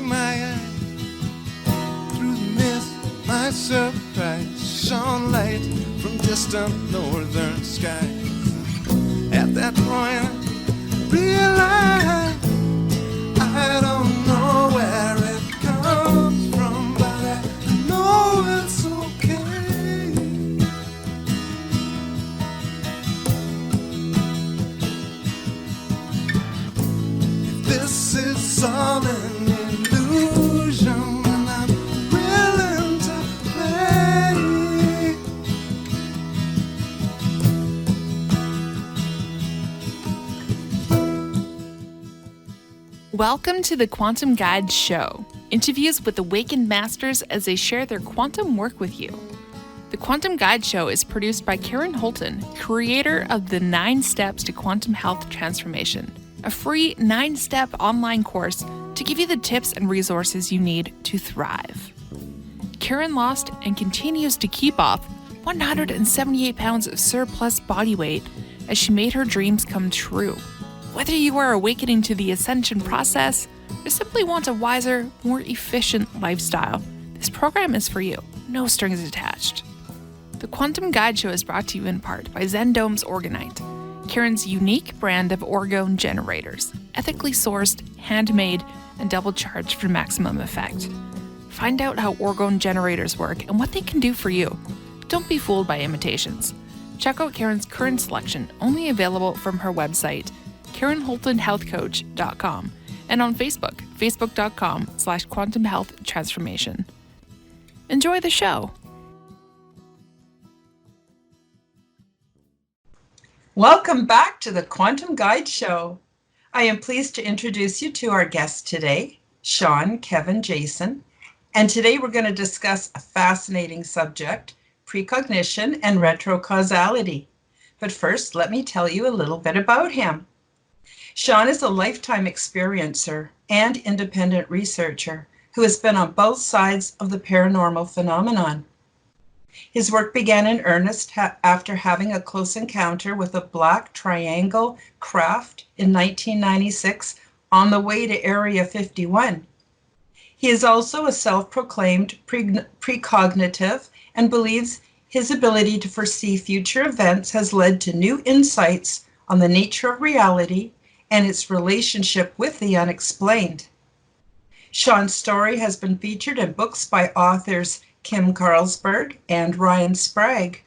my eye. Through the mist, my surprise shone light from distant northern skies. At that point, I realized I don't know where it comes from, but I know it's okay. If this is all an illusion, then I'm willing to play. Welcome to the Quantum Guide Show, interviews with awakened masters as they share their quantum work with you. The Quantum Guide Show is produced by Karen Holton, creator of the 9 Steps to Quantum Health Transformation, a free 9-step online course to give you the tips and resources you need to thrive. Karen lost and continues to keep off 178 pounds of surplus body weight as she made her dreams come true. Whether you are awakening to the ascension process or simply want a wiser, more efficient lifestyle, this program is for you. No strings attached. The Quantum Guide Show is brought to you in part by Zendome's Orgonite, Karen's unique brand of orgone generators, ethically sourced, handmade, and double charged for maximum effect. Find out how orgone generators work and what they can do for you. Don't be fooled by imitations. Check out Karen's current selection, only available from her website, KarenHoltonHealthCoach.com, and on Facebook, facebook.com/Quantum Health Transformation. Enjoy the show. Welcome back to the Quantum Guide Show. I am pleased to introduce you to our guest today, Shawn, Kevin, Jason. And today we're going to discuss a fascinating subject, precognition and retrocausality. But first, let me tell you a little bit about him. Shawn is a lifetime experiencer and independent researcher who has been on both sides of the paranormal phenomenon. His work began in earnest after having a close encounter with a black triangle craft in 1996 on the way to Area 51. He is also a self-proclaimed precognitive and believes his ability to foresee future events has led to new insights on the nature of reality and its relationship with the unexplained. Shawn's story has been featured in books by authors Kim Carlsberg and Ryan Sprague.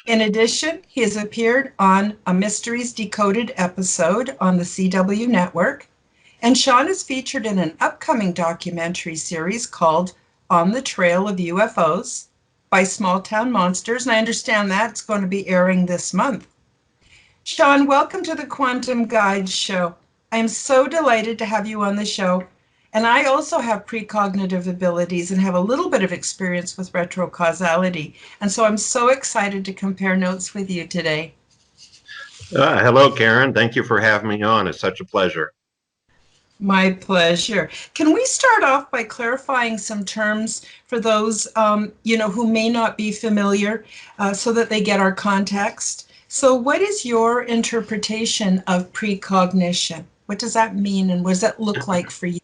In addition, he has appeared on a Mysteries Decoded episode on the CW network, and Shawn is featured in an upcoming documentary series called On the Trail of UFOs by Small Town Monsters, and I understand that's going to be airing this month. Shawn, welcome to the Quantum Guide Show. I'm so delighted to have you on the show. And I also have precognitive abilities and have a little bit of experience with retrocausality. And so I'm so excited to compare notes with you today. Hello, Karen. Thank you for having me on. It's such a pleasure. My pleasure. Can we start off by clarifying some terms for those, who may not be familiar so that they get our context? So what is your interpretation of precognition? What does that mean and what does that look like for you?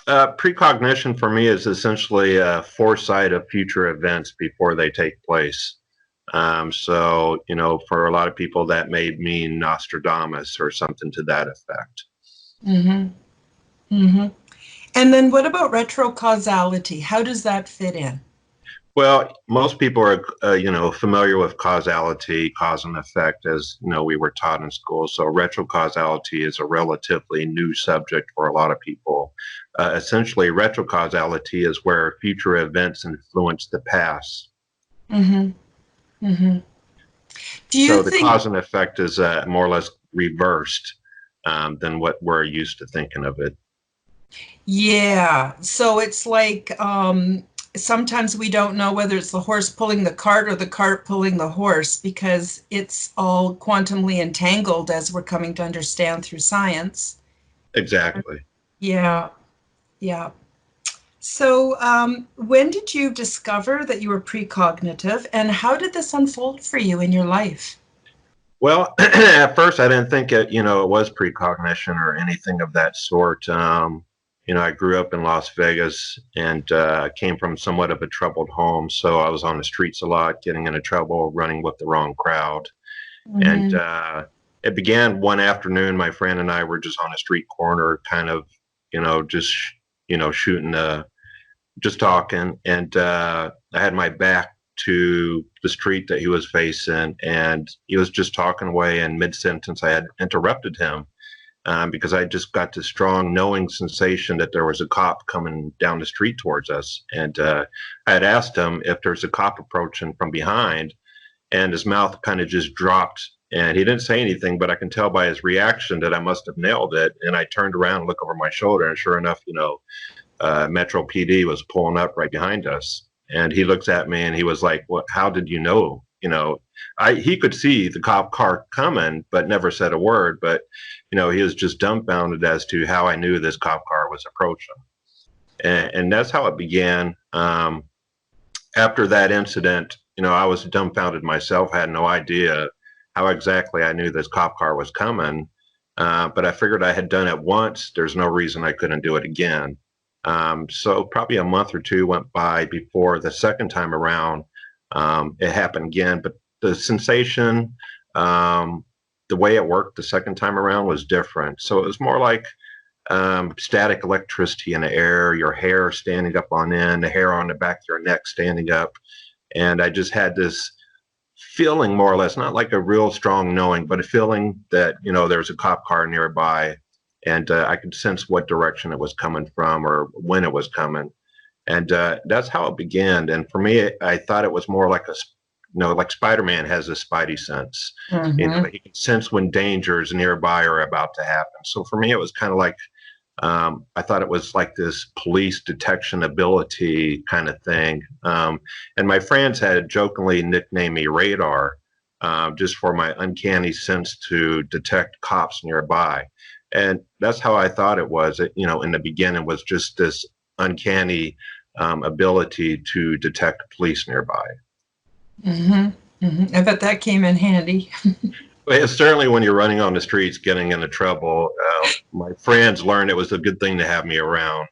Precognition for me is essentially a foresight of future events before they take place. So, for a lot of people that may mean Nostradamus or something to that effect. Mm-hmm. Mm-hmm. And then what about retrocausality? How does that fit in? Well, most people are, familiar with causality, cause and effect, as we were taught in school. So retrocausality is a relatively new subject for a lot of people. Essentially, retrocausality is where future events influence the past. Mm-hmm. Mm-hmm. So the cause and effect is more or less reversed than what we're used to thinking of it. Yeah. So it's like sometimes we don't know whether it's the horse pulling the cart or the cart pulling the horse because it's all quantumly entangled as we're coming to understand through science. Exactly. Yeah. Yeah. So when did you discover that you were precognitive and how did this unfold for you in your life? Well, at first I didn't think it was precognition or anything of that sort. I grew up in Las Vegas and came from somewhat of a troubled home. So I was on the streets a lot, getting into trouble, running with the wrong crowd. And Mhm. it began one afternoon. My friend and I were just on a street corner, kind of, just, shooting, just talking. And I had my back to the street that he was facing. And he was just talking away. And mid sentence, I had interrupted him because I just got this strong knowing sensation that there was a cop coming down the street towards us. And I had asked him if there's a cop approaching from behind, and his mouth kind of just dropped. And he didn't say anything, but I can tell by his reaction that I must have nailed it. And I turned around and looked over my shoulder, and sure enough, Metro PD was pulling up right behind us. And he looks at me and he was like, "What? How did you know?" He could see the cop car coming, but never said a word. But he was just dumbfounded as to how I knew this cop car was approaching, and that's how it began. After that incident, I was dumbfounded myself. I had no idea how exactly I knew this cop car was coming. But I figured I had done it once. There's no reason I couldn't do it again. So probably a month or two went by before the second time around it happened again. But the sensation, the way it worked the second time around was different. So it was more like static electricity in the air, your hair standing up on end, the hair on the back of your neck standing up. And I just had this feeling, more or less, not like a real strong knowing, but a feeling that, there's a cop car nearby. And I could sense what direction it was coming from or when it was coming. And that's how it began. And for me, I thought it was more like like Spider-Man has a spidey sense. Mhm. He can sense when danger is nearby or about to happen. So for me, it was kind of like I thought it was like this police detection ability kind of thing. And my friends had jokingly nicknamed me Radar, just for my uncanny sense to detect cops nearby. And that's how I thought it was. In the beginning, was just this uncanny ability to detect police nearby. Mhm. Mhm. I bet that came in handy. Well, certainly when you're running on the streets, getting into trouble, my friends learned it was a good thing to have me around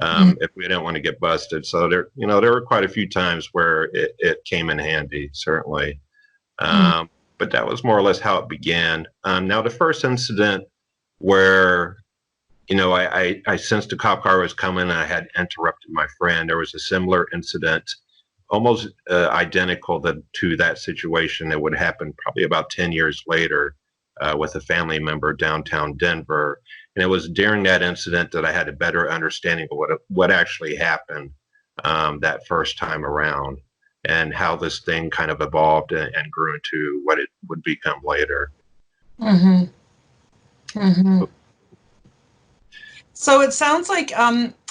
Mm. if we didn't want to get busted. So there were quite a few times where it came in handy, certainly. Mm. But that was more or less how it began. Now, the first incident where I sensed a cop car was coming and I had interrupted my friend. There was a similar incident, almost identical to that situation that would happen probably about 10 years later with a family member downtown Denver. And it was during that incident that I had a better understanding of what actually happened that first time around and how this thing kind of evolved and grew into what it would become later. Mhm. Mhm. So it sounds like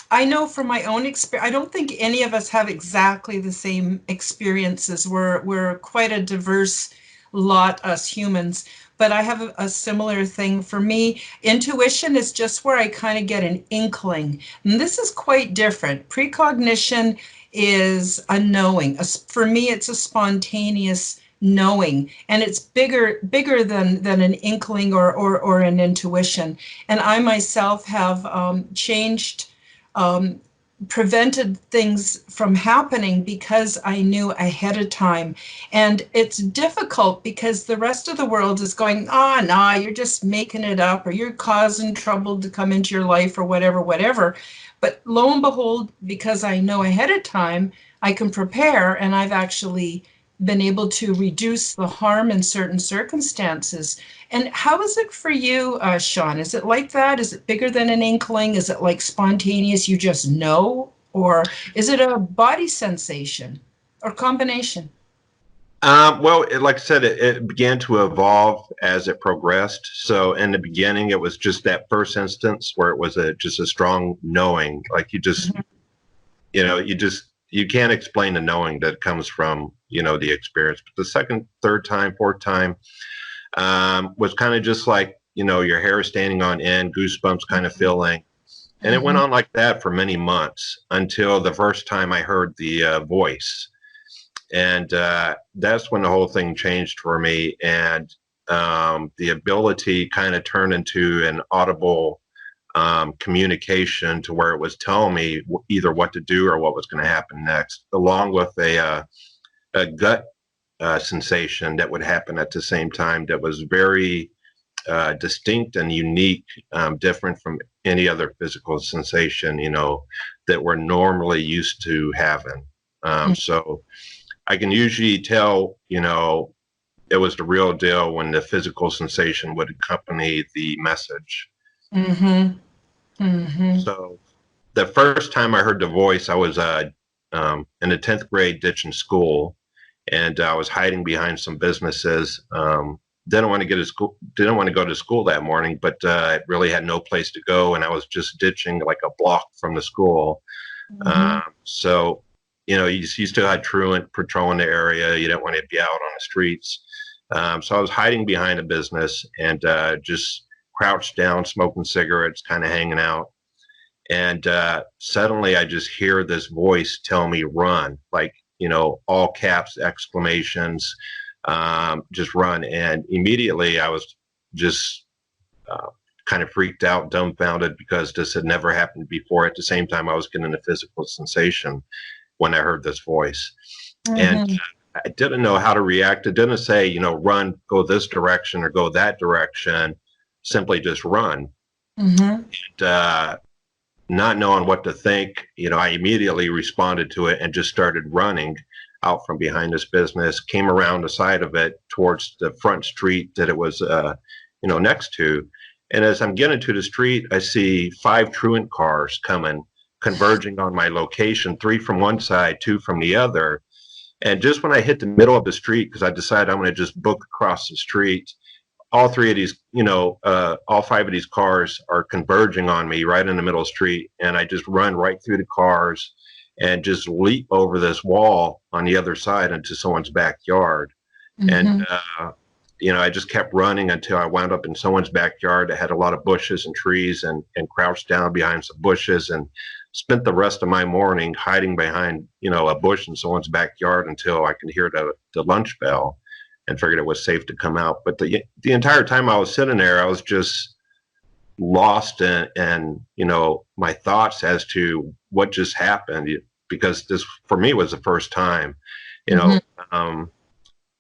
I know from my own experience, I don't think any of us have exactly the same experiences. We're quite a diverse lot, us humans, but I have a similar thing. For me, intuition is just where I kind of get an inkling. And this is quite different. Precognition is a knowing. For me, it's a spontaneous knowing, and it's bigger than an inkling or an intuition. And I myself have changed, um, prevented things from happening because I knew ahead of time. And it's difficult because the rest of the world is going, ah, nah, you're just making it up, or you're causing trouble to come into your life, or whatever, whatever. But lo and behold, because I know ahead of time, I can prepare, and I've actually been able to reduce the harm in certain circumstances. And how is it for you, Shawn? Is it like that? Is it bigger than an inkling? Is it like spontaneous, you just know? Or is it a body sensation or combination? Well, like I said, it began to evolve as it progressed. So in the beginning, it was just that first instance where it was just a strong knowing, like Mhm. you can't explain the knowing that comes from the experience. But the second, third time, fourth time was kind of just like your hair standing on end, goosebumps kind of feeling, and it went Mhm. on like that for many months until the first time I heard the voice. And that's when the whole thing changed for me. And the ability kind of turned into an audible communication to where it was telling me either what to do or what was going to happen next, along with a gut sensation that would happen at the same time that was very distinct and unique, different from any other physical sensation, that we're normally used to having. So I can usually tell, it was the real deal when the physical sensation would accompany the message. Mm-hmm. Mm-hmm. So the first time I heard the voice, I was in the 10th grade ditching school, and I was hiding behind some businesses. Didn't want to go to school that morning, but I really had no place to go, and I was just ditching like a block from the school. So, you still had truant patrolling the area. You didn't want to be out on the streets. So I was hiding behind a business and just crouched down, smoking cigarettes, kind of hanging out. And suddenly I just hear this voice tell me, run, like, all caps, exclamations, just run. And immediately I was just kind of freaked out, dumbfounded, because this had never happened before. At the same time, I was getting a physical sensation when I heard this voice. And I didn't know how to react. It didn't say, run, go this direction or go that direction, simply just run. And not knowing what to think, I immediately responded to it and just started running out from behind this business, came around the side of it towards the front street that it was, next to. And as I'm getting to the street, I see 5 truant cars coming, converging on my location, 3 from one side, 2 from the other. And just when I hit the middle of the street, because I decided I'm going to just book across the street, all 3 of these, all 5 of these cars are converging on me right in the middle of the street. And I just run right through the cars and just leap over this wall on the other side into someone's backyard. And, I just kept running until I wound up in someone's backyard that had a lot of bushes and trees, and crouched down behind some bushes and spent the rest of my morning hiding behind, a bush in someone's backyard until I could hear the lunch bell, and figured it was safe to come out. But the entire time I was sitting there, I was just lost in my thoughts as to what just happened, because this for me was the first time.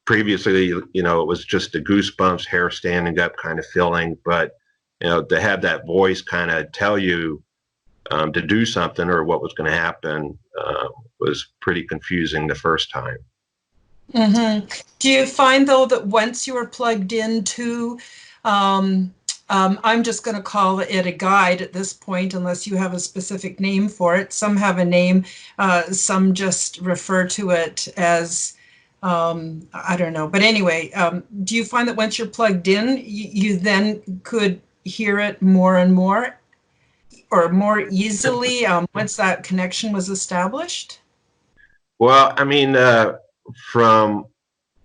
Previously, it was just the goosebumps, hair standing up kind of feeling, but to have that voice kind of tell you to do something or what was going to happen was pretty confusing the first time. Do you find, though, that once you were plugged into, I'm just going to call it a guide at this point, unless you have a specific name for it. Some have a name, some just refer to it as, I don't know. But anyway, do you find that once you're plugged in, you then could hear it more and more, or more easily, once that connection was established? Well, I mean, from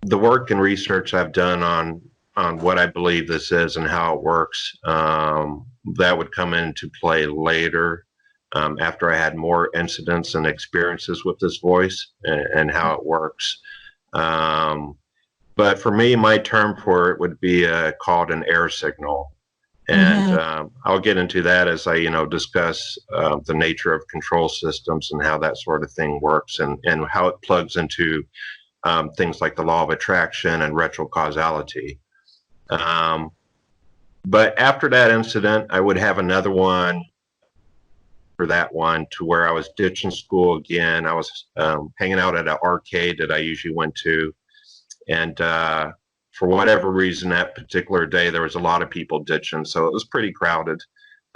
the work and research I've done on what I believe this is and how it works, that would come into play later, after I had more incidents and experiences with this voice and how it works. But for me, my term for it would be called an air signal. And I'll get into that as I, discuss the nature of control systems and how that sort of thing works, and how it plugs into things like the law of attraction and retrocausality. But after that incident, I would have another one for that one, to where I was ditching school again. I was hanging out at an arcade that I usually went to. And for whatever reason, that particular day, there was a lot of people ditching. So it was pretty crowded.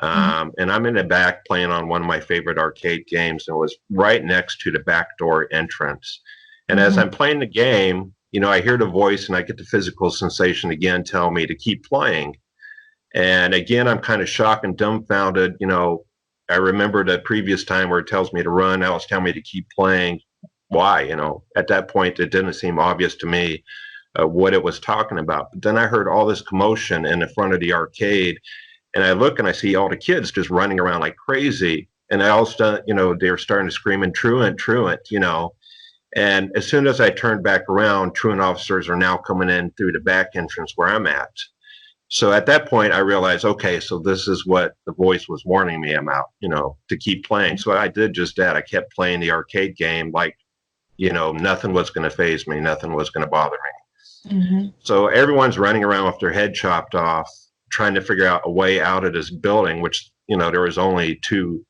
And I'm in the back playing on one of my favorite arcade games. And it was right next to the back door entrance. And as I'm playing the game, I hear the voice and I get the physical sensation again tell me to keep playing. And again, I'm kind of shocked and dumbfounded. I remember the previous time where it tells me to run, now it's telling me to keep playing. Why? At that point, it didn't seem obvious to me what it was talking about. But then I heard all this commotion in the front of the arcade, and I look and I see all the kids just running around like crazy. And I also, they're starting to scream and truant, And as soon as I turned back around, truant officers are now coming in through the back entrance where I'm at. So at that point, I realized, okay, so this is what the voice was warning me about, to keep playing. So I did just that. I kept playing the arcade game like, nothing was going to faze me. Nothing was going to bother me. Mm-hmm. So everyone's running around with their head chopped off, trying to figure out a way out of this building, which, there was only two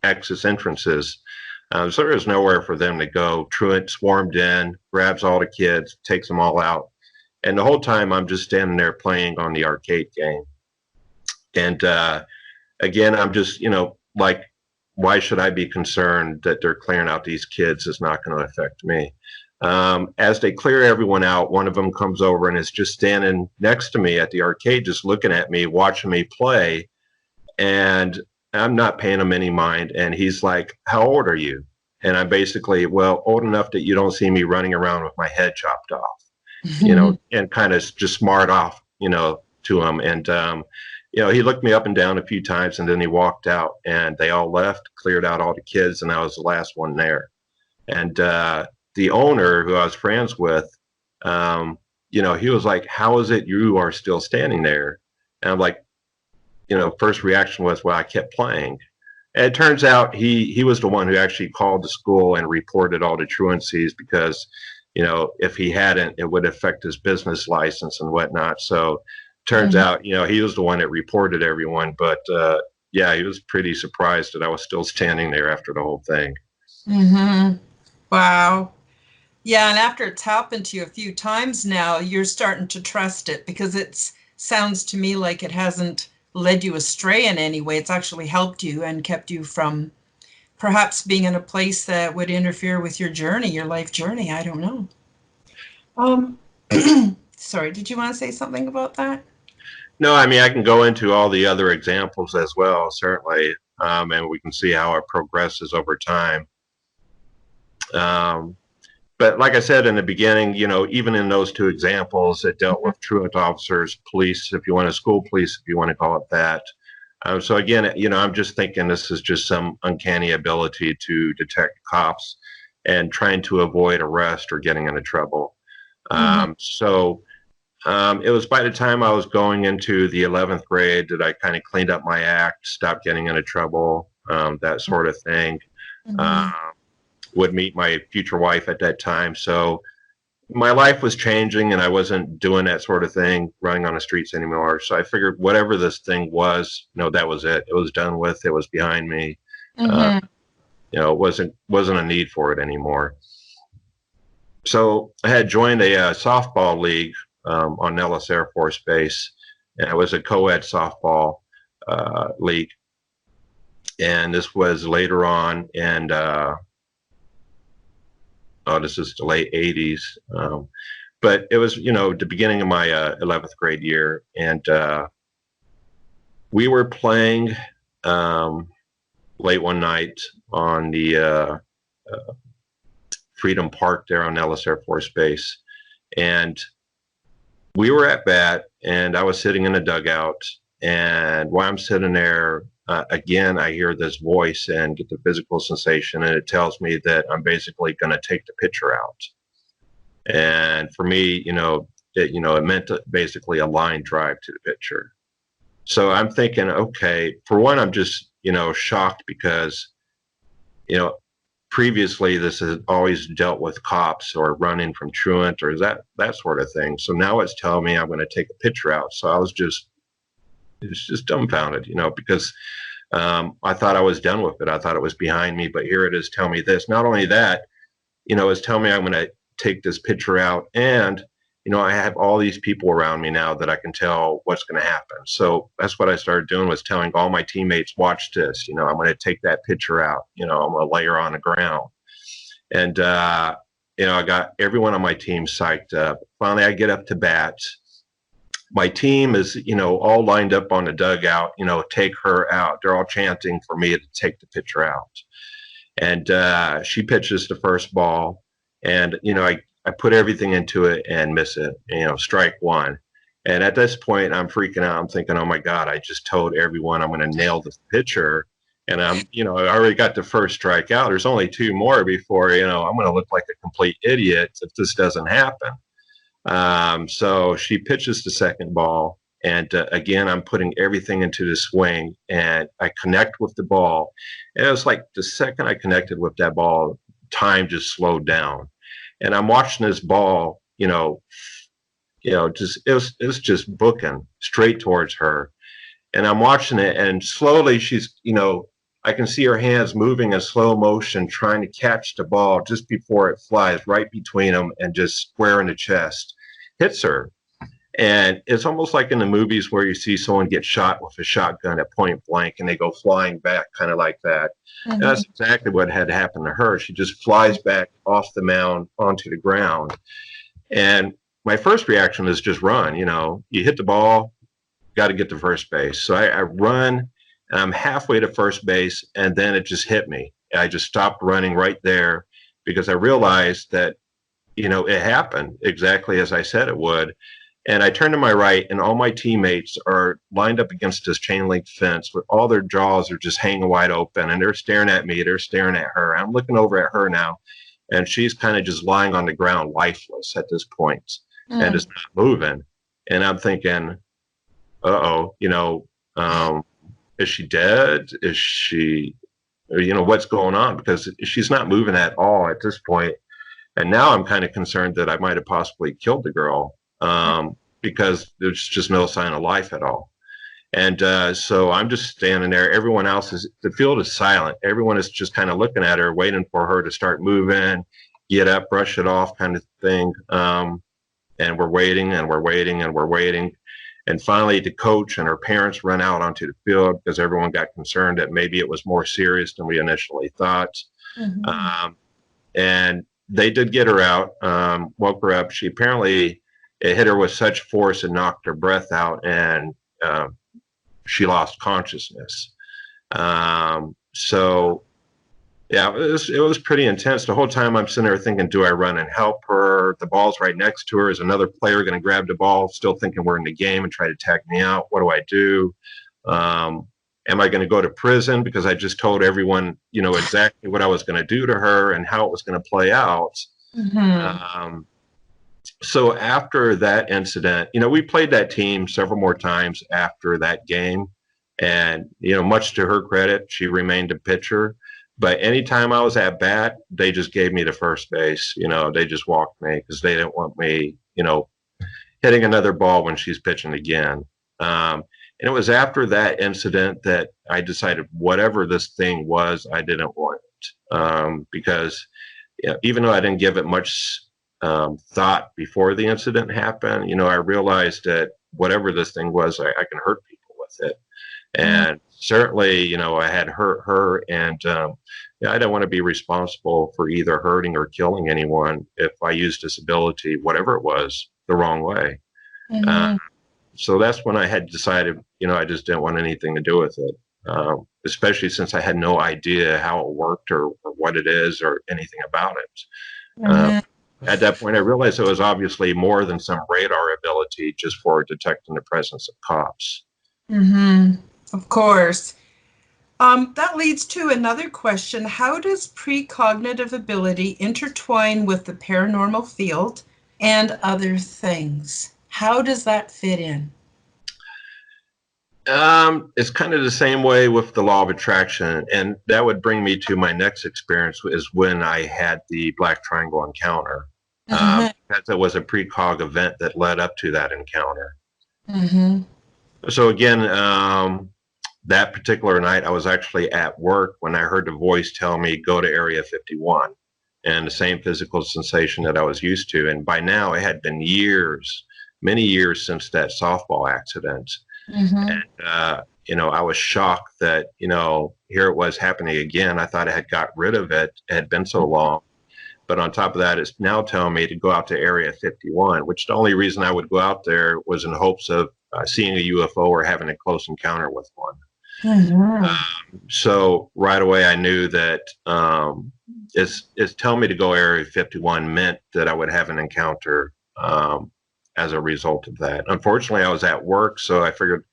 access entrances. So there was nowhere for them to go. Truant swarmed in, grabs all the kids, takes them all out. And the whole time I'm just standing there playing on the arcade game. And again, I'm just, like, why should I be concerned that they're clearing out these kids? It's not going to affect me. As they clear everyone out, one of them comes over and is just standing next to me at the arcade, just looking at me, watching me play. And I'm not paying him any mind. And he's like, how old are you? And I'm basically, well, old enough that you don't see me running around with my head chopped off. And kind of just smart off, to him. And, he looked me up and down a few times and then he walked out and they all left, cleared out all the kids. And I was the last one there. And the owner who I was friends with, he was like, how is it you are still standing there? And I'm like, first reaction was, well, I kept playing. And it turns out he was the one who actually called the school and reported all the truancies because, if he hadn't, it would affect his business license and whatnot. So turns out, he was the one that reported everyone. But yeah, he was pretty surprised that I was still standing there after the whole thing. Mm-hmm. Wow. Yeah, and after it's happened to you a few times now, you're starting to trust it because it sounds to me like it hasn't led you astray in any way. It's actually helped you and kept you from perhaps being in a place that would interfere with your journey, your life journey. I don't know. Sorry, did you want to say something about that? No, I mean, I can go into all the other examples as well, certainly, and we can see how it progresses over time. But like I said in the beginning, even in those two examples, it dealt with truant officers, police, if you want to, school police, if you want to call it that. So again, I'm just thinking this is just some uncanny ability to detect cops and trying to avoid arrest or getting into trouble. So it was by the time I was going into the 11th grade that I kind of cleaned up my act, stopped getting into trouble, that sort of thing. Would meet my future wife at that time. So my life was changing and I wasn't doing that sort of thing, running on the streets anymore. So I figured whatever this thing was, that was it. It was done with. It was behind me. It wasn't a need for it anymore. So I had joined a softball league on Nellis Air Force Base, and it was a co-ed softball league. And this was later on, and this is the late 80s. But it was, the beginning of my 11th grade year. And we were playing late one night on the Freedom Park there on Nellis Air Force Base. And we were at bat, and I was sitting in a dugout. And while I'm sitting there, again, I hear this voice and get the physical sensation, and it tells me that I'm basically going to take the pitcher out. And for me, it meant basically a line drive to the pitcher. So I'm thinking, okay, for one, I'm just, shocked because, previously this has always dealt with cops or running from truant or that sort of thing. So now it's telling me I'm going to take a pitcher out. So I was just dumbfounded, because I thought I was done with it. I thought it was behind me, but here it is telling me this. Not only that, it's telling me I'm going to take this pitcher out, and I have all these people around me now that I can tell what's going to happen. So that's what I started doing, was telling all my teammates, watch this, I'm going to take that pitcher out, I'm going to lay her on the ground. And, I got everyone on my team psyched up. Finally, I get up to bat. My team is, all lined up on the dugout, take her out. They're all chanting for me to take the pitcher out. And she pitches the first ball, and, I put everything into it and miss it, strike one. And at this point, I'm freaking out. I'm thinking, oh my God, I just told everyone I'm going to nail this pitcher. And I already got the first strike out. There's only two more before, I'm going to look like a complete idiot if this doesn't happen. So she pitches the second ball, And again, I'm putting everything into the swing, and I connect with the ball. And it was like the second I connected with that ball, time just slowed down. And I'm watching this ball, just it was just booking straight towards her. And I'm watching it, and slowly she's, I can see her hands moving in slow motion, trying to catch the ball just before it flies right between them and just square in the chest, hits her. And it's almost like in the movies where you see someone get shot with a shotgun at point blank and they go flying back, kind of like that. Mhm. That's exactly what had happened to her. She just flies back off the mound onto the ground. And my first reaction is just run. You hit the ball, got to get to first base. So I run, and I'm halfway to first base, and then it just hit me. I just stopped running right there because I realized that, it happened exactly as I said it would. And I turned to my right, and all my teammates are lined up against this chain link fence with all their jaws are just hanging wide open, and they're staring at me. They're staring at her. I'm looking over at her now, and she's kind of just lying on the ground, lifeless at this point, and is not moving. And I'm thinking, uh-oh, is she dead? Is she, what's going on? Because she's not moving at all at this point. And now I'm kind of concerned that I might have possibly killed the girl, because there's just no sign of life at all. And so I'm just standing there. Everyone else the field is silent. Everyone is just kind of looking at her, waiting for her to start moving, get up, brush it off kind of thing. And we're waiting, and we're waiting, and we're waiting. And finally, the coach and her parents run out onto the field because everyone got concerned that maybe it was more serious than we initially thought. Mhm. And they did get her out, woke her up. She apparently, it hit her with such force and knocked her breath out, and she lost consciousness. So yeah, it was pretty intense. The whole time I'm sitting there thinking, do I run and help her? The ball's right next to her. Is another player going to grab the ball? Still thinking we're in the game and try to tag me out. What do I do? Am I going to go to prison because I just told everyone, exactly what I was going to do to her and how it was going to play out? Mhm. So after that incident, we played that team several more times after that game. And, much to her credit, she remained a pitcher. But anytime I was at bat, they just gave me to first base. They just walked me because they didn't want me, hitting another ball when she's pitching again. And it was after that incident that I decided whatever this thing was, I didn't want it. Because even though I didn't give it much thought before the incident happened, I realized that whatever this thing was, I can hurt people with it. And certainly, I had hurt her, and I don't want to be responsible for either hurting or killing anyone if I used this ability, whatever it was, the wrong way. Mhm. So that's when I had decided, I just didn't want anything to do with it, especially since I had no idea how it worked or what it is or anything about it. Mhm. At that point, I realized it was obviously more than some radar ability just for detecting the presence of cops. Mhm. Of course. That leads to another question. How does precognitive ability intertwine with the paranormal field and other things? How does that fit in? It's kind of the same way with the law of attraction, and that would bring me to my next experience is when I had the Black Triangle encounter. Mhm. Because it was a precog event that led up to that encounter. Mhm. So again, that particular night, I was actually at work when I heard the voice tell me, go to Area 51, and the same physical sensation that I was used to. And by now, it had been years, many years since that softball accident. Mhm. And, I was shocked that, here it was happening again. I thought I had got rid of it. It had been so long. But on top of that, it's now telling me to go out to Area 51, which the only reason I would go out there was in hopes of seeing a UFO or having a close encounter with one. Mhm. So right away, I knew that it's telling me to go Area 51 meant that I would have an encounter as a result of that. Unfortunately, I was at work, so I figured,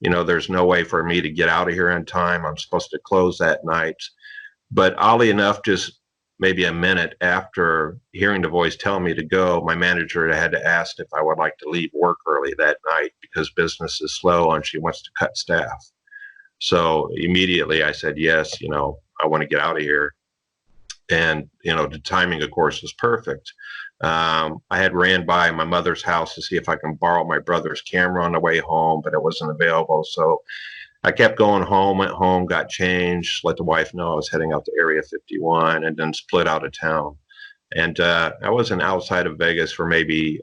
there's no way for me to get out of here in time. I'm supposed to close that night. But oddly enough, just maybe a minute after hearing the voice tell me to go, my manager had to ask if I would like to leave work early that night because business is slow and she wants to cut staff. So immediately I said, yes, I want to get out of here. And, the timing, of course, was perfect. I had ran by my mother's house to see if I can borrow my brother's camera on the way home, but it wasn't available. So I kept going home, went home, got changed, let the wife know I was heading out to Area 51, and then split out of town. And I wasn't outside of Vegas for maybe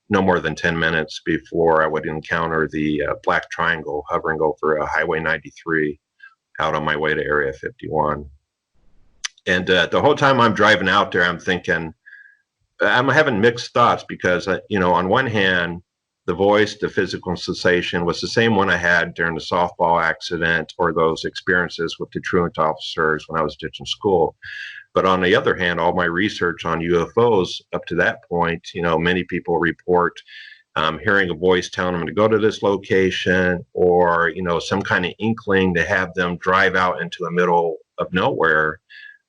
no more than 10 minutes before I would encounter the Black Triangle hovering over Highway 93 out on my way to Area 51. And the whole time I'm driving out there, I'm thinking, I'm having mixed thoughts because, on one hand, the voice, the physical sensation was the same one I had during the softball accident or those experiences with the truant officers when I was ditching school. But on the other hand, all my research on UFOs up to that point, many people report hearing a voice telling them to go to this location or, some kind of inkling to have them drive out into the middle of nowhere.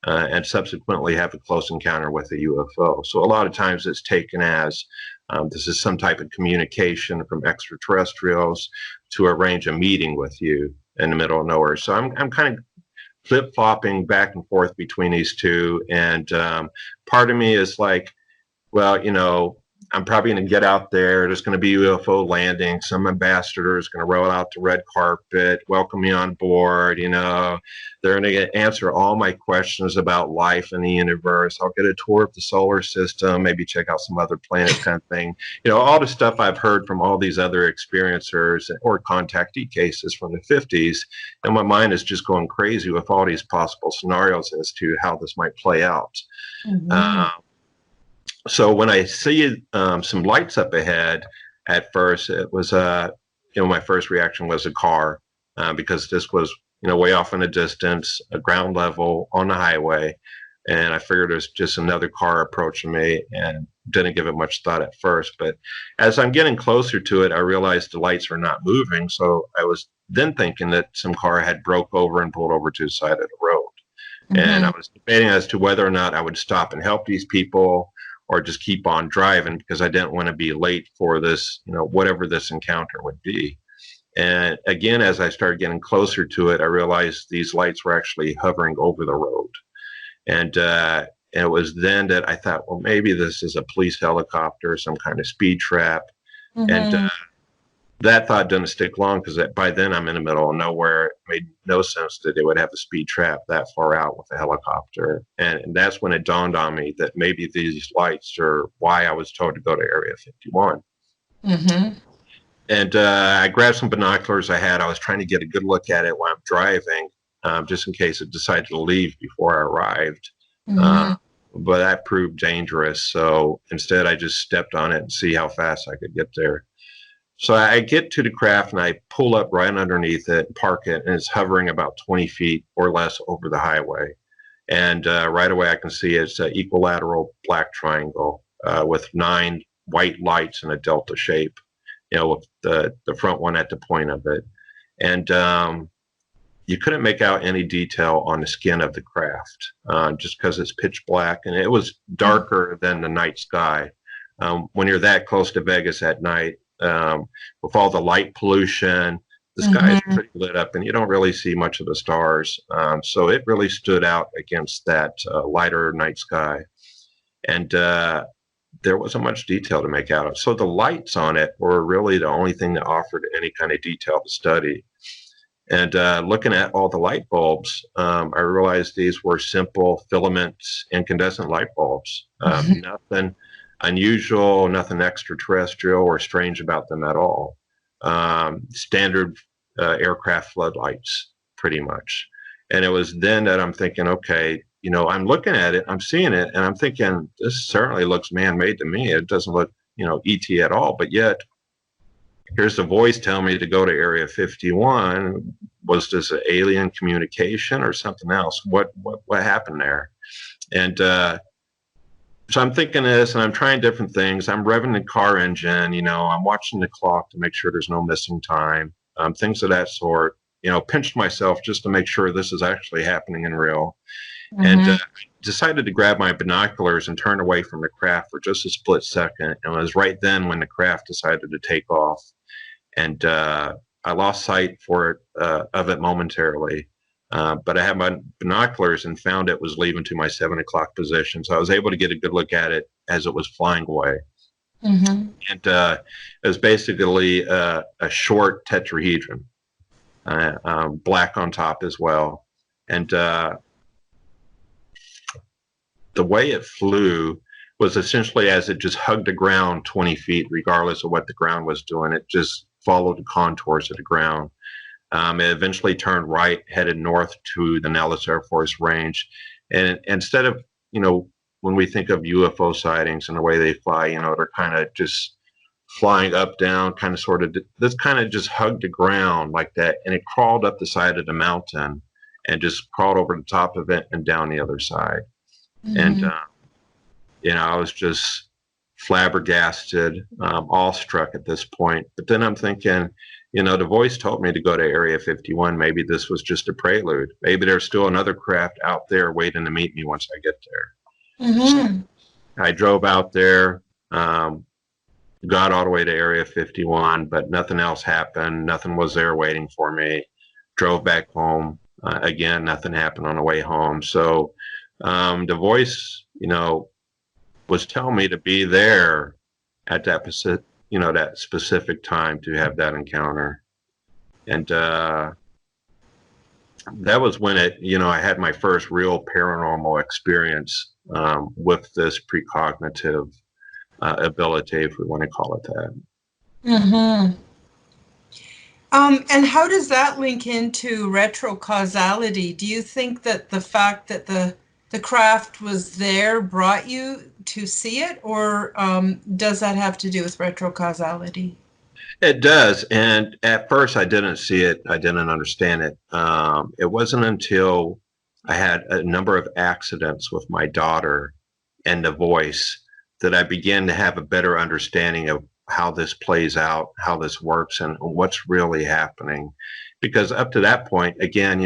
And subsequently have a close encounter with a UFO. So a lot of times it's taken as this is some type of communication from extraterrestrials to arrange a meeting with you in the middle of nowhere. So I'm kind of flip-flopping back and forth between these two. And part of me is like, well, I'm probably going to get out there. There's going to be UFO landing. Some ambassador is going to roll out the red carpet, welcome me on board. They're going to answer all my questions about life in the universe. I'll get a tour of the solar system, maybe check out some other planets kind of thing. All the stuff I've heard from all these other experiencers or contactee cases from the 50s. And my mind is just going crazy with all these possible scenarios as to how this might play out. Mm-hmm. So when I see some lights up ahead, at first it was, my first reaction was a car because this was, way off in the distance, a ground level on the highway. And I figured it was just another car approaching me and didn't give it much thought at first. But as I'm getting closer to it, I realized the lights were not moving. So I was then thinking that some car had broke over and pulled over to the side of the road. Mm-hmm. And I was debating as to whether or not I would stop and help these people or just keep on driving because I didn't want to be late for this, whatever this encounter would be. And again, as I started getting closer to it, I realized these lights were actually hovering over the road. And it was then that I thought, well, maybe this is a police helicopter, some kind of speed trap. Mm-hmm. And that thought didn't stick long because by then I'm in the middle of nowhere. It made no sense that they would have a speed trap that far out with a helicopter. And that's when it dawned on me that maybe these lights are why I was told to go to Area 51. Mm-hmm. And I grabbed some binoculars I had. I was trying to get a good look at it while I'm driving, just in case it decided to leave before I arrived. Mm-hmm. But that proved dangerous. So instead, I just stepped on it and see how fast I could get there. So I get to the craft and I pull up right underneath it, park it, and it's hovering about 20 feet or less over the highway. And right away I can see it's an equilateral black triangle with 9 white lights in a delta shape, with the front one at the point of it. And you couldn't make out any detail on the skin of the craft just because it's pitch black. And it was darker than the night sky. When you're that close to Vegas at night, with all the light pollution, the sky is pretty lit up and you don't really see much of the stars. So it really stood out against that lighter night sky. And there wasn't much detail to make out of. So the lights on it were really the only thing that offered any kind of detail to study. And looking at all the light bulbs, I realized these were simple filament incandescent light bulbs. Nothing unusual, nothing extraterrestrial or strange about them at all. Standard aircraft floodlights, pretty much. And it was then that I'm thinking, okay, I'm looking at it, I'm seeing it, and I'm thinking, this certainly looks man-made to me. It doesn't look, ET at all. But yet, here's the voice telling me to go to Area 51. Was this an alien communication or something else? What happened there? And so I'm thinking this, and I'm trying different things. I'm revving the car engine, I'm watching the clock to make sure there's no missing time, things of that sort. pinched myself just to make sure this is actually happening in real. Mm-hmm. And decided to grab my binoculars and turn away from the craft for just a split second. And it was right then when the craft decided to take off. And I lost sight of it momentarily. But I had my binoculars and found it was leaving to my 7 o'clock position. So I was able to get a good look at it as it was flying away. Mm-hmm. And it was basically a short tetrahedron, black on top as well. And the way it flew was essentially as it just hugged the ground 20 feet, regardless of what the ground was doing. It just followed the contours of the ground. It eventually turned right, headed north to the Nellis Air Force Range. And instead of, when we think of UFO sightings and the way they fly, they're kind of just flying up, down, kind of sort of, this kind of just hugged the ground like that. And it crawled up the side of the mountain and just crawled over the top of it and down the other side. Mm-hmm. And, I was just flabbergasted, awestruck at this point. But then I'm thinking, the voice told me to go to Area 51. Maybe this was just a prelude. Maybe there's still another craft out there waiting to meet me once I get there. Mm-hmm. So I drove out there, got all the way to Area 51, but nothing else happened. Nothing was there waiting for me. Drove back home. Again, nothing happened on the way home. So the voice, was telling me to be there at that specific time to have that encounter. And that was when I had my first real paranormal experience with this precognitive ability, if we want to call it that. Mm-hmm. And how does that link into retrocausality? Do you think that the fact that the craft was there brought you to see it, or does that have to do with retrocausality? It does. And at first I didn't see it. I didn't understand it. It wasn't until I had a number of accidents with my daughter and the voice that I began to have a better understanding of how this plays out, how this works, and what's really happening. Because up to that point, again,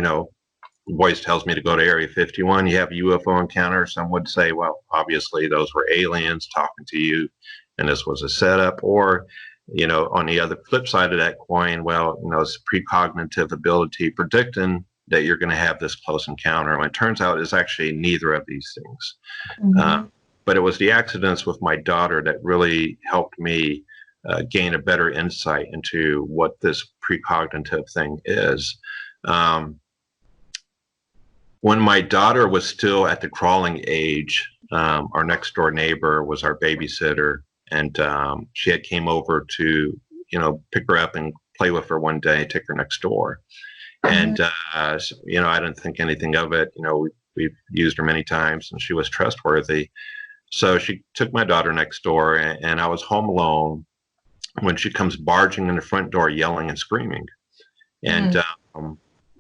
voice tells me to go to Area 51. You have a UFO encounter. Some would say, well, obviously those were aliens talking to you and this was a setup. Or, on the other flip side of that coin, well, it's precognitive ability predicting that you're going to have this close encounter. And it turns out it's actually neither of these things. Mm-hmm. But it was the accidents with my daughter that really helped me gain a better insight into what this precognitive thing is. When my daughter was still at the crawling age, our next door neighbor was our babysitter, and she had came over to, pick her up and play with her one day, take her next door. And, I didn't think anything of it. We've used her many times and she was trustworthy. So she took my daughter next door, and I was home alone when she comes barging in the front door, yelling and screaming. And,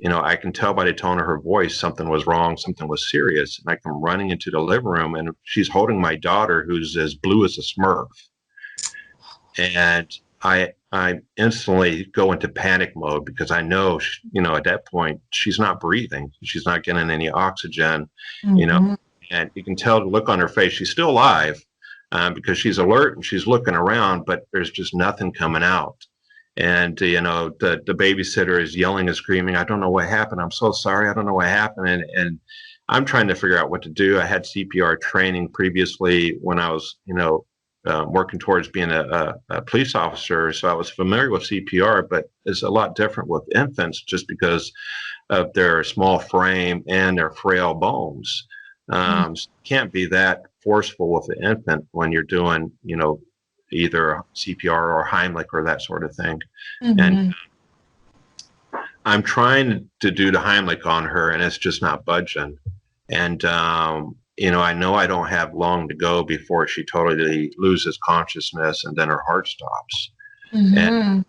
I can tell by the tone of her voice, something was wrong, something was serious. And I come running into the living room, and she's holding my daughter, who's as blue as a Smurf. And I instantly go into panic mode because I know, at that point, she's not breathing. She's not getting any oxygen, and you can tell the look on her face. She's still alive because she's alert and she's looking around, but there's just nothing coming out. And, the babysitter is yelling and screaming, I don't know what happened. I'm so sorry. I don't know what happened. And I'm trying to figure out what to do. I had CPR training previously when I was, working towards being a police officer. So I was familiar with CPR, but it's a lot different with infants just because of their small frame and their frail bones. Can't be that forceful with the infant when you're doing, either CPR or Heimlich or that sort of thing. Mm-hmm. And I'm trying to do the Heimlich on her, and it's just not budging. And, I know I don't have long to go before she totally loses consciousness and then her heart stops. Mm-hmm. And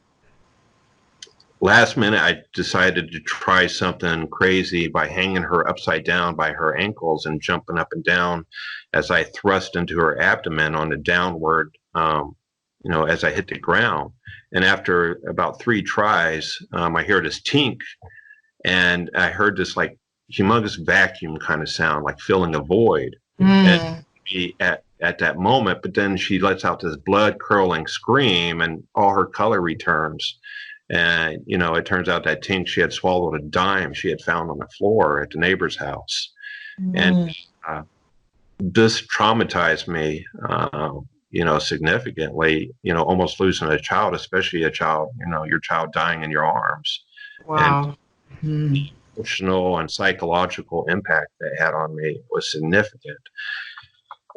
last minute, I decided to try something crazy by hanging her upside down by her ankles and jumping up and down as I thrust into her abdomen on the downward, as I hit the ground. And after about 3 tries, I hear this tink, and I heard this like humongous vacuum kind of sound, like filling a void. And at that moment, but then she lets out this blood curdling scream, and all her color returns. And it turns out that tink, she had swallowed a dime she had found on the floor at the neighbor's house. And this traumatized me, significantly, almost losing a child, especially a child, your child dying in your arms. Wow. And the emotional and psychological impact that it had on me was significant.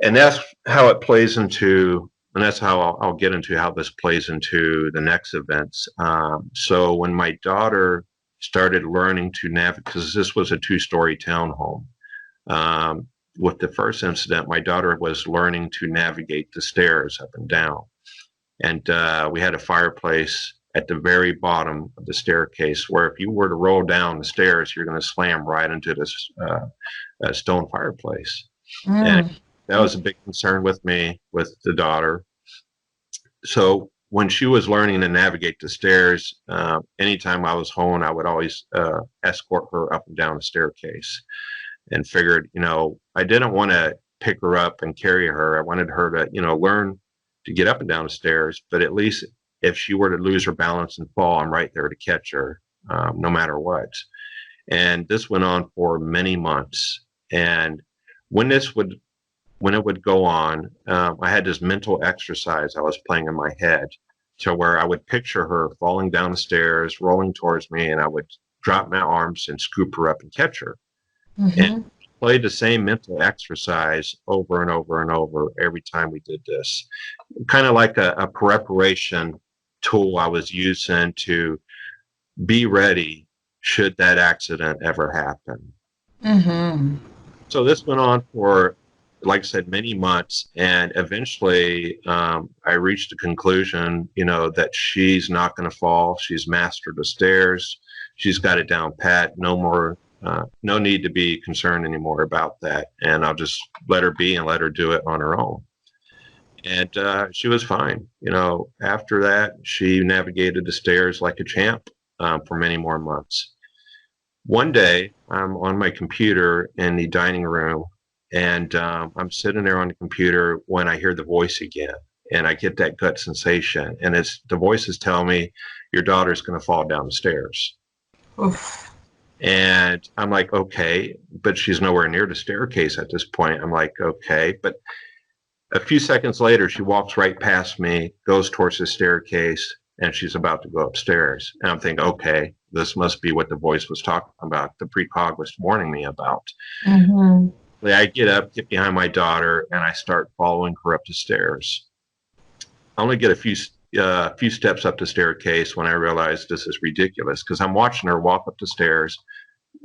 And that's how it plays into, and that's how I'll get into how this plays into the next events. So when my daughter started learning to navigate, because this was a 2-story townhome, with the first incident, my daughter was learning to navigate the stairs up and down. And we had a fireplace at the very bottom of the staircase where if you were to roll down the stairs, you're going to slam right into this stone fireplace. And that was a big concern with me, with the daughter. So when she was learning to navigate the stairs, anytime I was home, I would always escort her up and down the staircase, and figured, I didn't want to pick her up and carry her. I wanted her to, learn to get up and down the stairs, but at least if she were to lose her balance and fall, I'm right there to catch her, no matter what. And this went on for many months. And when it would go on, I had this mental exercise I was playing in my head, to where I would picture her falling down the stairs, rolling towards me, and I would drop my arms and scoop her up and catch her. And played the same mental exercise over and over and over every time we did this. Kind of like a preparation tool I was using to be ready should that accident ever happen. So this went on for, like I said, many months, and eventually I reached the conclusion, that she's not going to fall. She's mastered the stairs. She's got it down pat. No need to be concerned anymore about that. And I'll just let her be and let her do it on her own. And she was fine. After that, she navigated the stairs like a champ for many more months. One day, I'm on my computer in the dining room, and I'm sitting there on the computer when I hear the voice again. And I get that gut sensation. And the voice is telling me, your daughter's going to fall down the stairs. Oof. And I'm like, okay, but she's nowhere near the staircase at this point. I'm like, okay. But a few seconds later, she walks right past me, goes towards the staircase, and she's about to go upstairs. And I'm thinking, okay, this must be what the voice was talking about, the precog was warning me about. I get up, get behind my daughter, and I start following her up the stairs. I only get a few steps up the staircase when I realize this is ridiculous, because I'm watching her walk up the stairs,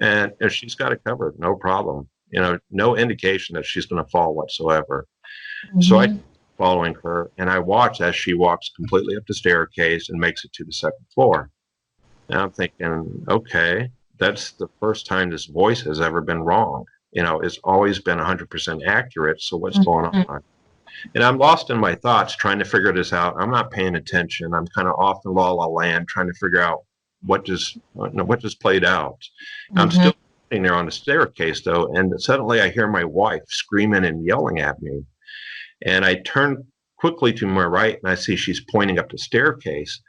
and she's got it covered, no problem. No indication that she's going to fall whatsoever. So I following her, and I watch as she walks completely up the staircase and makes it to the second floor. And I'm thinking, okay, that's the first time this voice has ever been wrong. It's always been 100% accurate. So what's going on? And I'm lost in my thoughts trying to figure this out. I'm not paying attention. I'm kind of off in la la land trying to figure out what just played out. I'm still sitting there on the staircase though, and suddenly I hear my wife screaming and yelling at me. And I turn quickly to my right, and I see she's pointing up the staircase.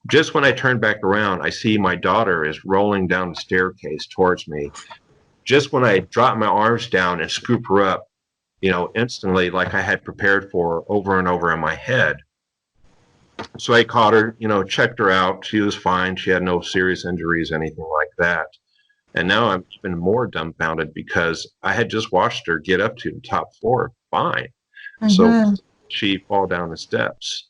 Just when I turn back around, I see my daughter is rolling down the staircase towards me. Just when I drop my arms down and scoop her up, instantly, like I had prepared for over and over in my head. So I caught her, checked her out. She was fine. She had no serious injuries, anything like that. And now I'm even more dumbfounded because I had just watched her get up to the top floor fine. So she fall down the steps.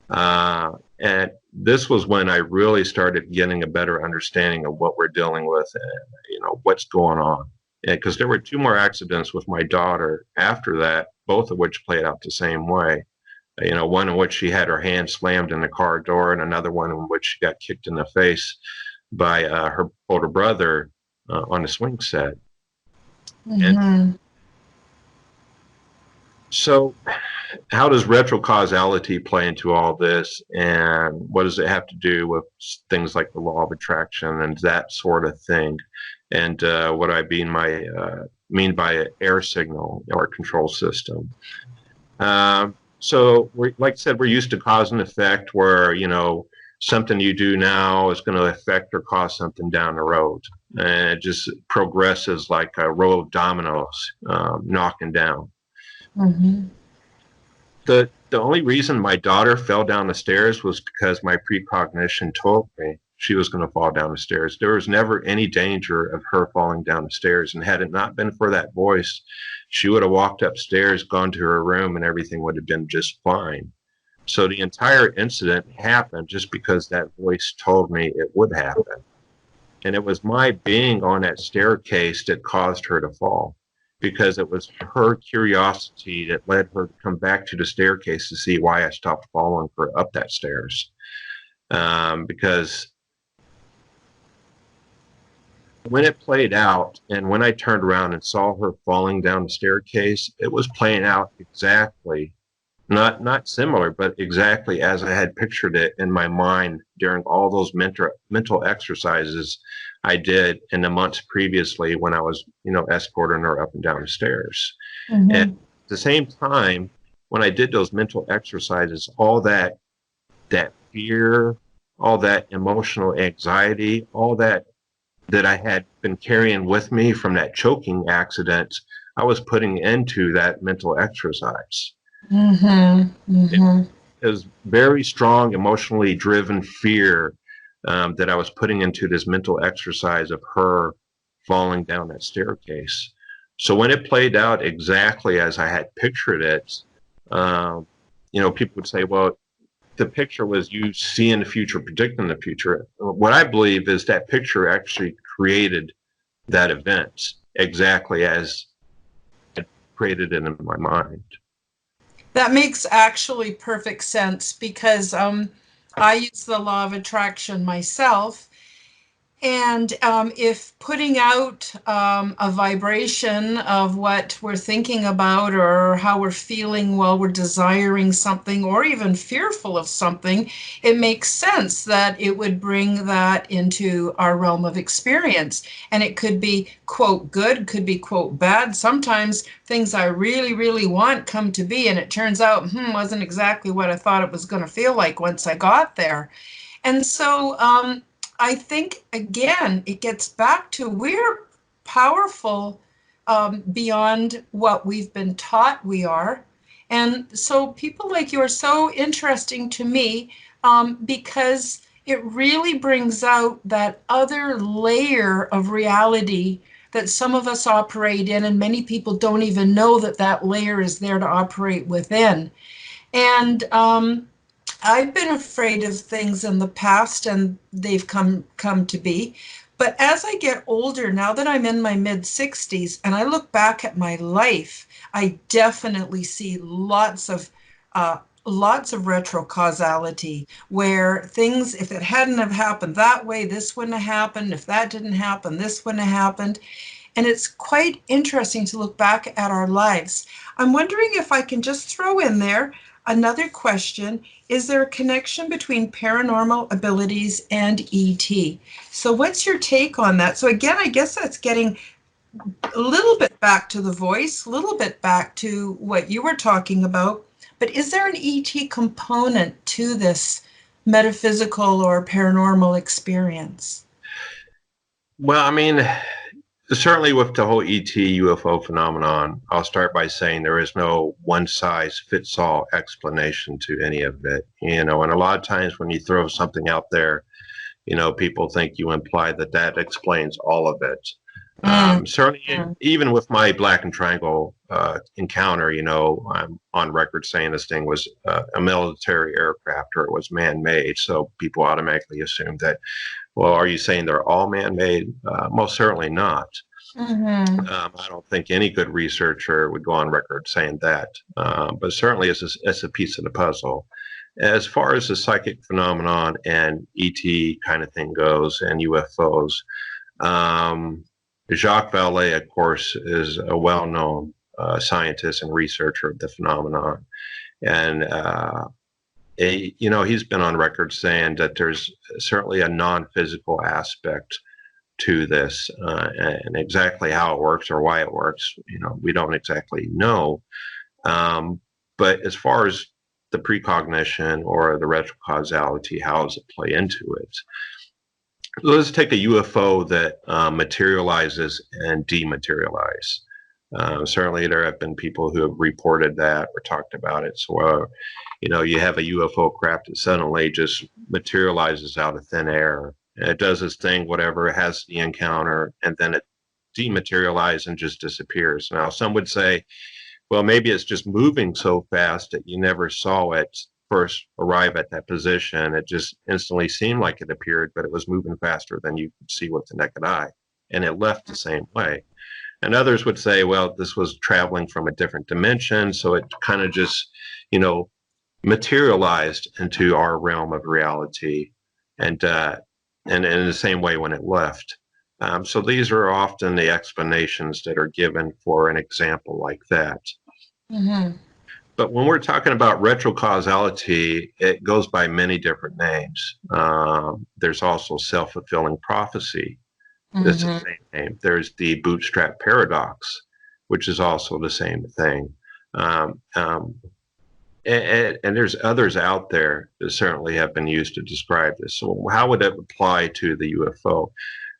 And this was when I really started getting a better understanding of what we're dealing with and, what's going on. Because there were 2 more accidents with my daughter after that, both of which played out the same way. One in which she had her hand slammed in the car door, and another one in which she got kicked in the face by her older brother on the swing set. And so how does retrocausality play into all this, and what does it have to do with things like the law of attraction and that sort of thing? And what I mean by an air signal or control system. So, like I said, we're used to cause and effect, where something you do now is going to affect or cause something down the road, and it just progresses like a row of dominoes, knocking down. Mm-hmm. The only reason my daughter fell down the stairs was because my precognition told me she was going to fall down the stairs. There was never any danger of her falling down the stairs, and had it not been for that voice, she would have walked upstairs, gone to her room, and everything would have been just fine. So the entire incident happened just because that voice told me it would happen. And it was my being on that staircase that caused her to fall, because it was her curiosity that led her to come back to the staircase to see why I stopped following her up that stairs. Because when it played out, and when I turned around and saw her falling down the staircase, it was playing out exactly, not similar, but exactly as I had pictured it in my mind during all those mental exercises I did in the months previously when I was, escorting her up and down the stairs. Mm-hmm. And at the same time, when I did those mental exercises, all that fear, all that emotional anxiety, all that I had been carrying with me from that choking accident, I was putting into that mental exercise. Mm-hmm. Mm-hmm. It was very strong, emotionally driven fear that I was putting into this mental exercise of her falling down that staircase. So when it played out exactly as I had pictured it, people would say, well, the picture was you seeing the future, predicting the future. What I believe is that picture actually created that event exactly as I created it in my mind. That makes actually perfect sense, because I use the law of attraction myself. And if putting out a vibration of what we're thinking about or how we're feeling while we're desiring something or even fearful of something, it makes sense that it would bring that into our realm of experience. And it could be, quote, good, could be, quote, bad. Sometimes things I really, really want come to be, and it turns out, wasn't exactly what I thought it was going to feel like once I got there. And so, I think, again, it gets back to we're powerful beyond what we've been taught we are. And so people like you are so interesting to me, because it really brings out that other layer of reality that some of us operate in, and many people don't even know that that layer is there to operate within. And I've been afraid of things in the past, and they've come to be. But as I get older, now that I'm in my mid 60s and I look back at my life, I definitely see lots of retrocausality, where things, if it hadn't have happened that way, this wouldn't have happened. If that didn't happen, this wouldn't have happened. And it's quite interesting to look back at our lives. I'm wondering if I can just throw in there another question. Is there a connection between paranormal abilities and ET? So what's your take on that? So again, I guess that's getting a little bit back to the voice, a little bit back to what you were talking about. But is there an ET component to this metaphysical or paranormal experience? Well, I mean, certainly with the whole ET UFO phenomenon, I'll start by saying there is no one size fits all explanation to any of it. And a lot of times when you throw something out there, people think you imply that explains all of it. Certainly, even with my Black and Triangle encounter, I'm on record saying this thing was a military aircraft or it was man-made. So people automatically assume that, well, are you saying they're all man-made? Most certainly not. Mm-hmm. I don't think any good researcher would go on record saying that. But certainly it's a piece of the puzzle. As far as the psychic phenomenon and ET kind of thing goes and UFOs, Jacques Vallée, of course, is a well-known scientist and researcher of the phenomenon. And he's been on record saying that there's certainly a non-physical aspect to this, and exactly how it works or why it works, we don't exactly know. But as far as the precognition or the retrocausality, how does it play into it? Let's take a UFO that materializes and dematerializes. Certainly, there have been people who have reported that or talked about it. So, you have a UFO craft that suddenly just materializes out of thin air. And it does its thing, whatever, it has the encounter, and then it dematerializes and just disappears. Now, some would say, well, maybe it's just moving so fast that you never saw it first arrive at that position. It just instantly seemed like it appeared, but it was moving faster than you could see with the naked eye. And it left the same way. And others would say, well, this was traveling from a different dimension. So it kind of just, materialized into our realm of reality. And in the same way when it left. So these are often the explanations that are given for an example like that. Mm-hmm. But when we're talking about retrocausality, it goes by many different names. There's also self-fulfilling prophecy. It's the same name. There's the bootstrap paradox, which is also the same thing. And there's others out there that certainly have been used to describe this. So how would that apply to the UFO?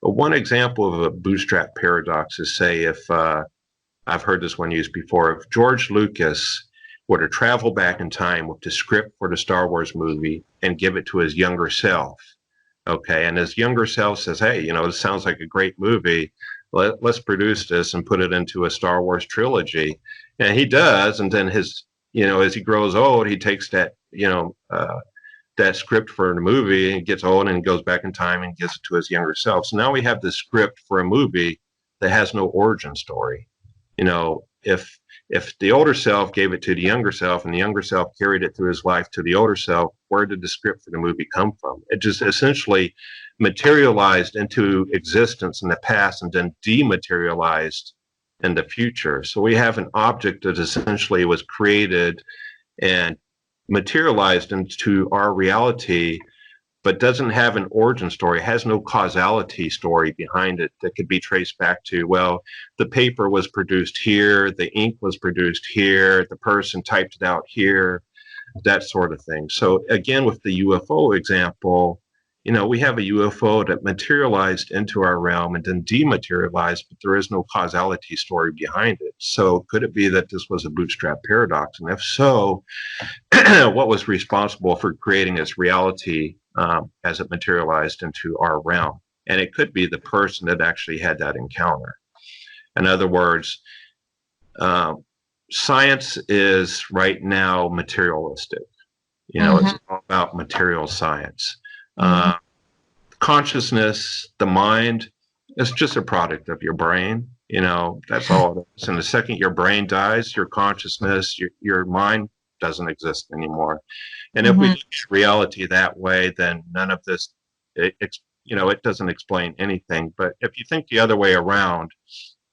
Well, one example of a bootstrap paradox is, say, if I've heard this one used before, if George Lucas were to travel back in time with the script for the Star Wars movie and give it to his younger self, okay, and his younger self says, hey, this sounds like a great movie. Let's produce this and put it into a Star Wars trilogy. And he does, and then as he grows old, he takes that, that script for the movie and gets old and goes back in time and gives it to his younger self. So now we have this script for a movie that has no origin story. If the older self gave it to the younger self and the younger self carried it through his life to the older self, where did the script for the movie come from? It just essentially materialized into existence in the past and then dematerialized in the future. So we have an object that essentially was created and materialized into our reality, but doesn't have an origin story, has no causality story behind it that could be traced back to, well, the paper was produced here, the ink was produced here, the person typed it out here, that sort of thing. So again, with the UFO example, we have a UFO that materialized into our realm and then dematerialized, but there is no causality story behind it. So could it be that this was a bootstrap paradox? And if so, what was responsible for creating this reality as it materialized into our realm? And it could be the person that actually had that encounter. In other words, science is right now materialistic. It's all about material science. Consciousness, the mind, is just a product of your brain. That's all it is. And the second your brain dies, your consciousness, your mind doesn't exist anymore. And if we look at reality that way, then none of this, it doesn't explain anything. But if you think the other way around,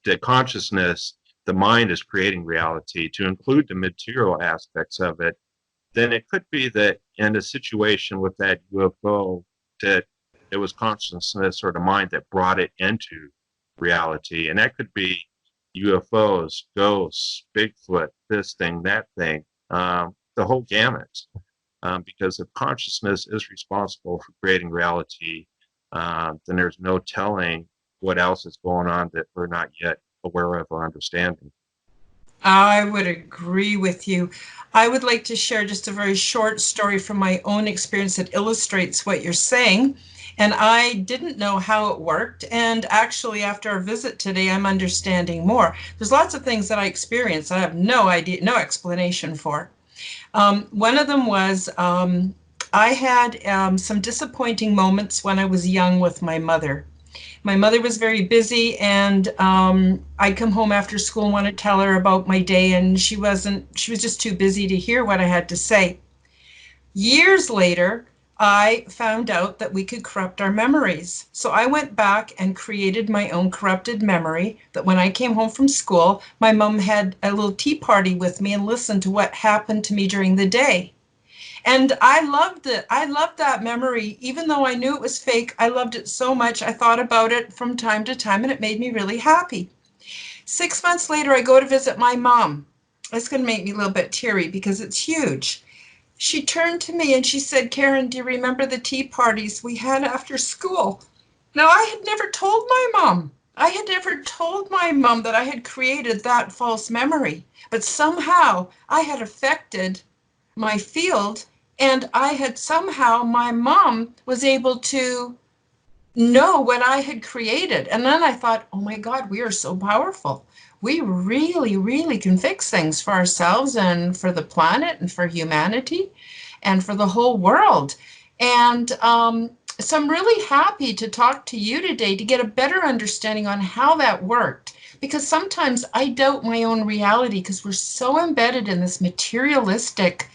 the consciousness, the mind is creating reality to include the material aspects of it, then it could be that in a situation with that UFO, that it was consciousness or the mind that brought it into reality. And that could be UFOs, ghosts, Bigfoot, this thing, that thing, the whole gamut. Because if consciousness is responsible for creating reality, then there's no telling what else is going on that we're not yet aware of or understanding. I would agree with you. I would like to share just a very short story from my own experience that illustrates what you're saying. And I didn't know how it worked. And actually, after our visit today, I'm understanding more. There's lots of things that I experienced I have no idea, no explanation for. One of them was I had some disappointing moments when I was young with my mother. My mother was very busy, and I'd come home after school and want to tell her about my day, and she was just too busy to hear what I had to say. Years later, I found out that we could corrupt our memories. So I went back and created my own corrupted memory that when I came home from school, my mom had a little tea party with me and listened to what happened to me during the day. And I loved it. I loved that memory. Even though I knew it was fake, I loved it so much. I thought about it from time to time and it made me really happy. 6 months later, I go to visit my mom. It's going to make me a little bit teary because it's huge. She turned to me and she said, Karen, do you remember the tea parties we had after school? Now, I had never told my mom. I had never told my mom that I had created that false memory. But somehow I had affected my field, and I had somehow, my mom was able to know what I had created. And then I thought, oh my God, we are so powerful. We really, really can fix things for ourselves and for the planet and for humanity and for the whole world. And so I'm really happy to talk to you today to get a better understanding on how that worked. Because sometimes I doubt my own reality because we're so embedded in this materialistic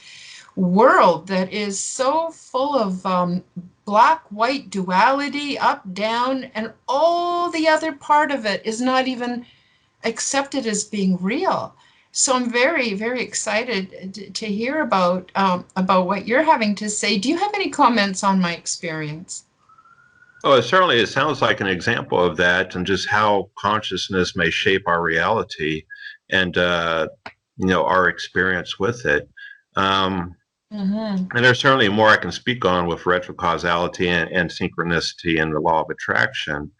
world that is so full of black white duality, up down, and all the other part of it is not even accepted as being real. So I'm very, very excited to hear about what you're having to say. Do you have any comments on my experience? Oh, certainly it sounds like an example of that, and just how consciousness may shape our reality and our experience with it. And there's certainly more I can speak on with retrocausality and synchronicity and the law of attraction.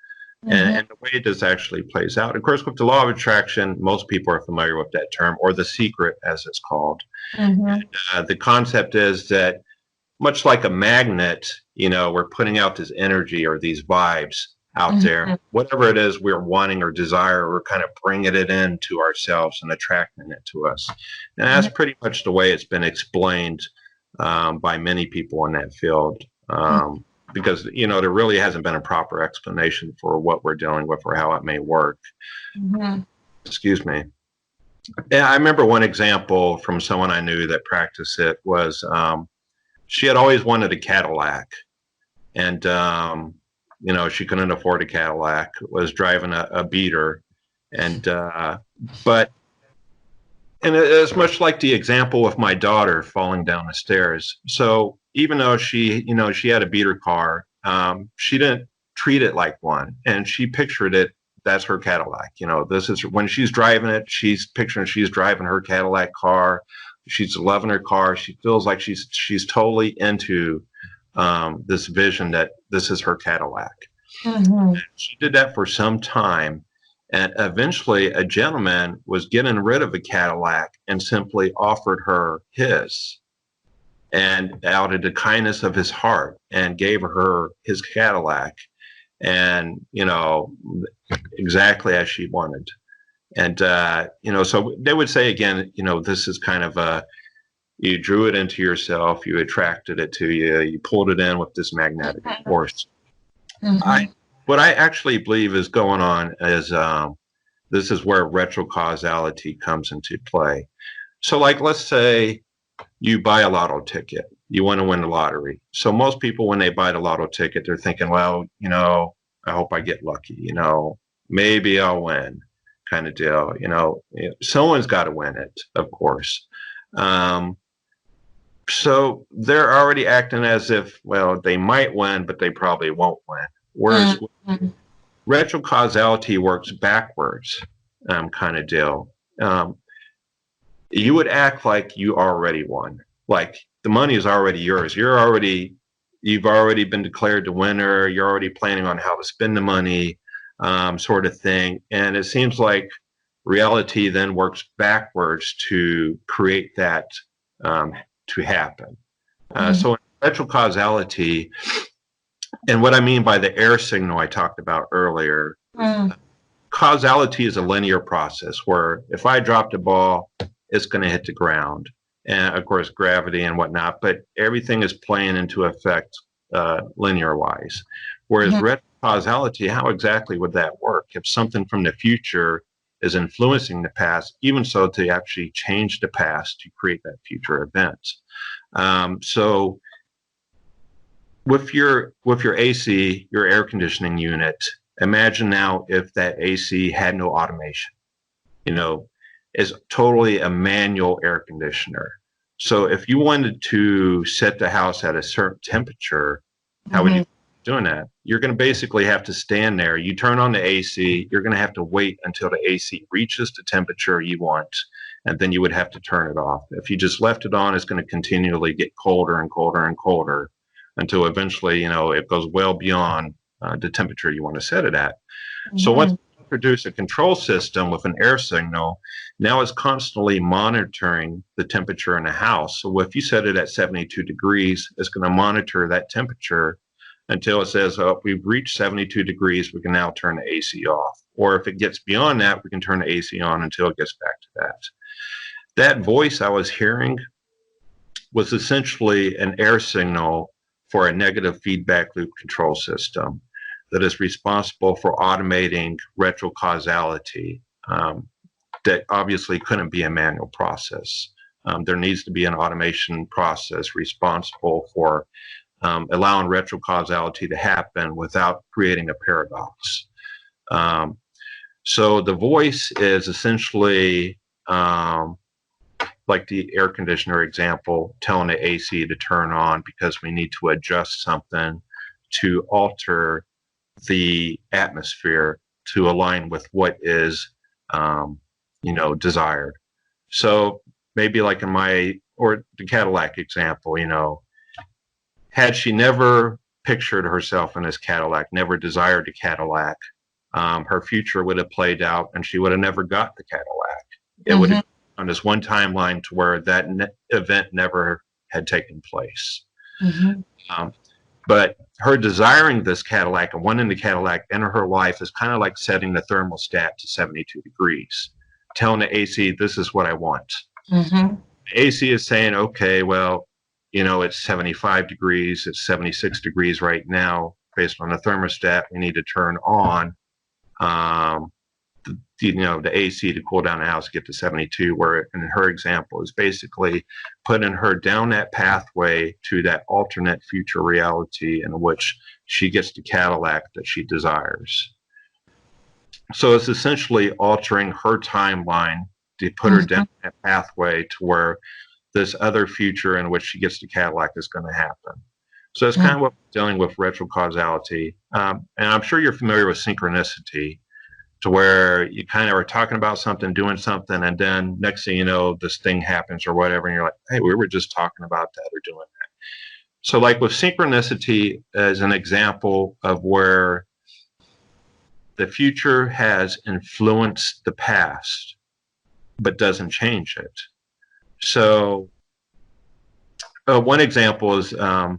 And the way this actually plays out. Of course, with the law of attraction, most people are familiar with that term, or the secret, as it's called. The concept is that much like a magnet, we're putting out this energy or these vibes out there. Whatever it is we're wanting or desire, we're kind of bringing it into ourselves and attracting it to us. And that's pretty much the way it's been explained by many people in that field. Because there really hasn't been a proper explanation for what we're dealing with or how it may work. Excuse me. Yeah, I remember one example from someone I knew that practiced it was she had always wanted a Cadillac, and she couldn't afford a Cadillac. Was driving a beater, and it's much like the example with my daughter falling down the stairs. So even though she had a beater car, she didn't treat it like one, and she pictured it. That's her Cadillac. This is when she's driving it. She's picturing she's driving her Cadillac car. She's loving her car. She feels like she's totally into this vision that this is her Cadillac. She did that for some time. And eventually a gentleman was getting rid of a Cadillac and simply offered her his, and out of the kindness of his heart, and gave her his Cadillac, and exactly as she wanted. And so they would say again, this is kind of you drew it into yourself, you attracted it to you, you pulled it in with this magnetic force. What I actually believe is going on is this is where retrocausality comes into play. So like, let's say you buy a lotto ticket, you want to win the lottery. So most people, when they buy the lotto ticket, they're thinking, well, I hope I get lucky, maybe I'll win, kind of deal. Someone's got to win it, of course. So they're already acting as if, well, they might win, but they probably won't win. Whereas retrocausality works backwards, kind of deal. You would act like you already won, like the money is already yours. You've already been declared the winner. You're already planning on how to spend the money, sort of thing. And it seems like reality then works backwards to create that to happen. So in retrocausality, and what I mean by the air signal I talked about earlier, causality is a linear process where if I drop the ball, it's going to hit the ground. And of course, gravity and whatnot, but everything is playing into effect linear wise. Whereas retrocausality, how exactly would that work? If something from the future is influencing the past, even so to actually change the past to create that future event. So with your AC, your air conditioning unit, imagine now if that AC had no automation, you know, is totally a manual air conditioner. So if you wanted to set the house at a certain temperature, how would you doing that? You're going to basically have to stand there. You turn on the AC, you're going to have to wait until the AC reaches the temperature you want, and then you would have to turn it off. If you just left it on, it's going to continually get colder and colder and colder until eventually, it goes well beyond the temperature you want to set it at. So once you introduce a control system with an air signal, now it's constantly monitoring the temperature in the house. So if you set it at 72 degrees, it's going to monitor that temperature until it says, oh, we've reached 72 degrees, we can now turn the AC off. Or if it gets beyond that, we can turn the AC on until it gets back to that. That voice I was hearing was essentially an air signal for a negative feedback loop control system that is responsible for automating retrocausality. That obviously couldn't be a manual process. There needs to be an automation process responsible for allowing retrocausality to happen without creating a paradox. So the voice is essentially like the air conditioner example, telling the AC to turn on because we need to adjust something to alter the atmosphere to align with what is, desired. So maybe like or the Cadillac example, had she never pictured herself in this Cadillac, never desired a Cadillac, her future would have played out and she would have never got the Cadillac. It would have on this one timeline to where that event never had taken place. But her desiring this Cadillac and wanting the Cadillac in her life is kind of like setting the thermostat to 72 degrees, telling the AC, this is what I want. AC is saying, okay, well, it's 75 degrees, it's 76 degrees right now. Based on the thermostat, we need to turn on the AC to cool down the house, get to 72, where in her example is basically putting her down that pathway to that alternate future reality in which she gets the Cadillac that she desires. So it's essentially altering her timeline to put her down that pathway to where this other future in which she gets the Cadillac is going to happen. So that's kind of what we're dealing with retrocausality. And I'm sure you're familiar with synchronicity, to where you kind of are talking about something, doing something, and then next thing you know, this thing happens or whatever, and you're like, hey, we were just talking about that or doing that. So like with synchronicity as an example of where the future has influenced the past, but doesn't change it. So one example is, my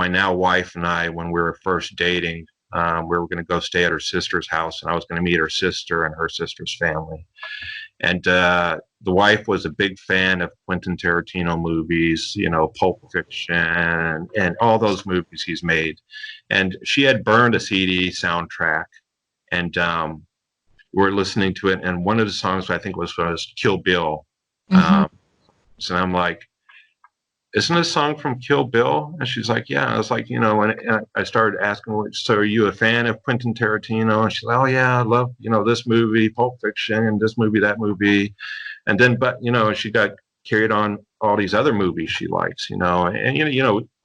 now wife and I, when we were first dating, we were going to go stay at her sister's house, and I was going to meet her sister and her sister's family. And the wife was a big fan of Quentin Tarantino movies, Pulp Fiction and all those movies he's made. And she had burned a CD soundtrack, and we were listening to it. And one of the songs I think was Kill Bill. So I'm like, isn't this song from Kill Bill? And she's like, yeah. I was like, and I started asking, so are you a fan of Quentin Tarantino? And she's like, oh yeah, I love, this movie, Pulp Fiction, and this movie, that movie. And then, but, she got carried on all these other movies she likes, and,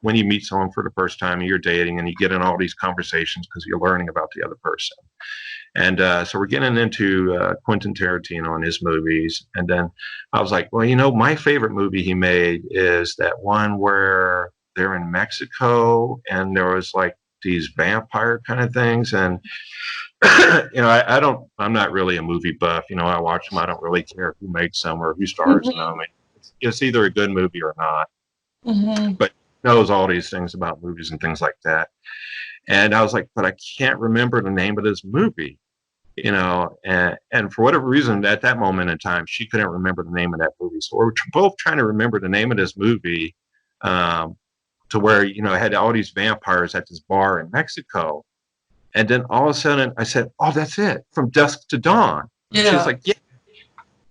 when you meet someone for the first time and you're dating and you get in all these conversations because you're learning about the other person. And so we're getting into Quentin Tarantino and his movies. And then I was like, well, my favorite movie he made is that one where they're in Mexico and there was like these vampire kind of things. And, I'm not really a movie buff. I watch them. I don't really care who makes them or who stars in them. It's either a good movie or not. But knows all these things about movies and things like that. And I was like, but I can't remember the name of this movie. And for whatever reason, at that moment in time, she couldn't remember the name of that movie. So we're both trying to remember the name of this movie, to where, it had all these vampires at this bar in Mexico. And then all of a sudden I said, oh, that's it, From Dusk to Dawn. Yeah. She was like, yeah.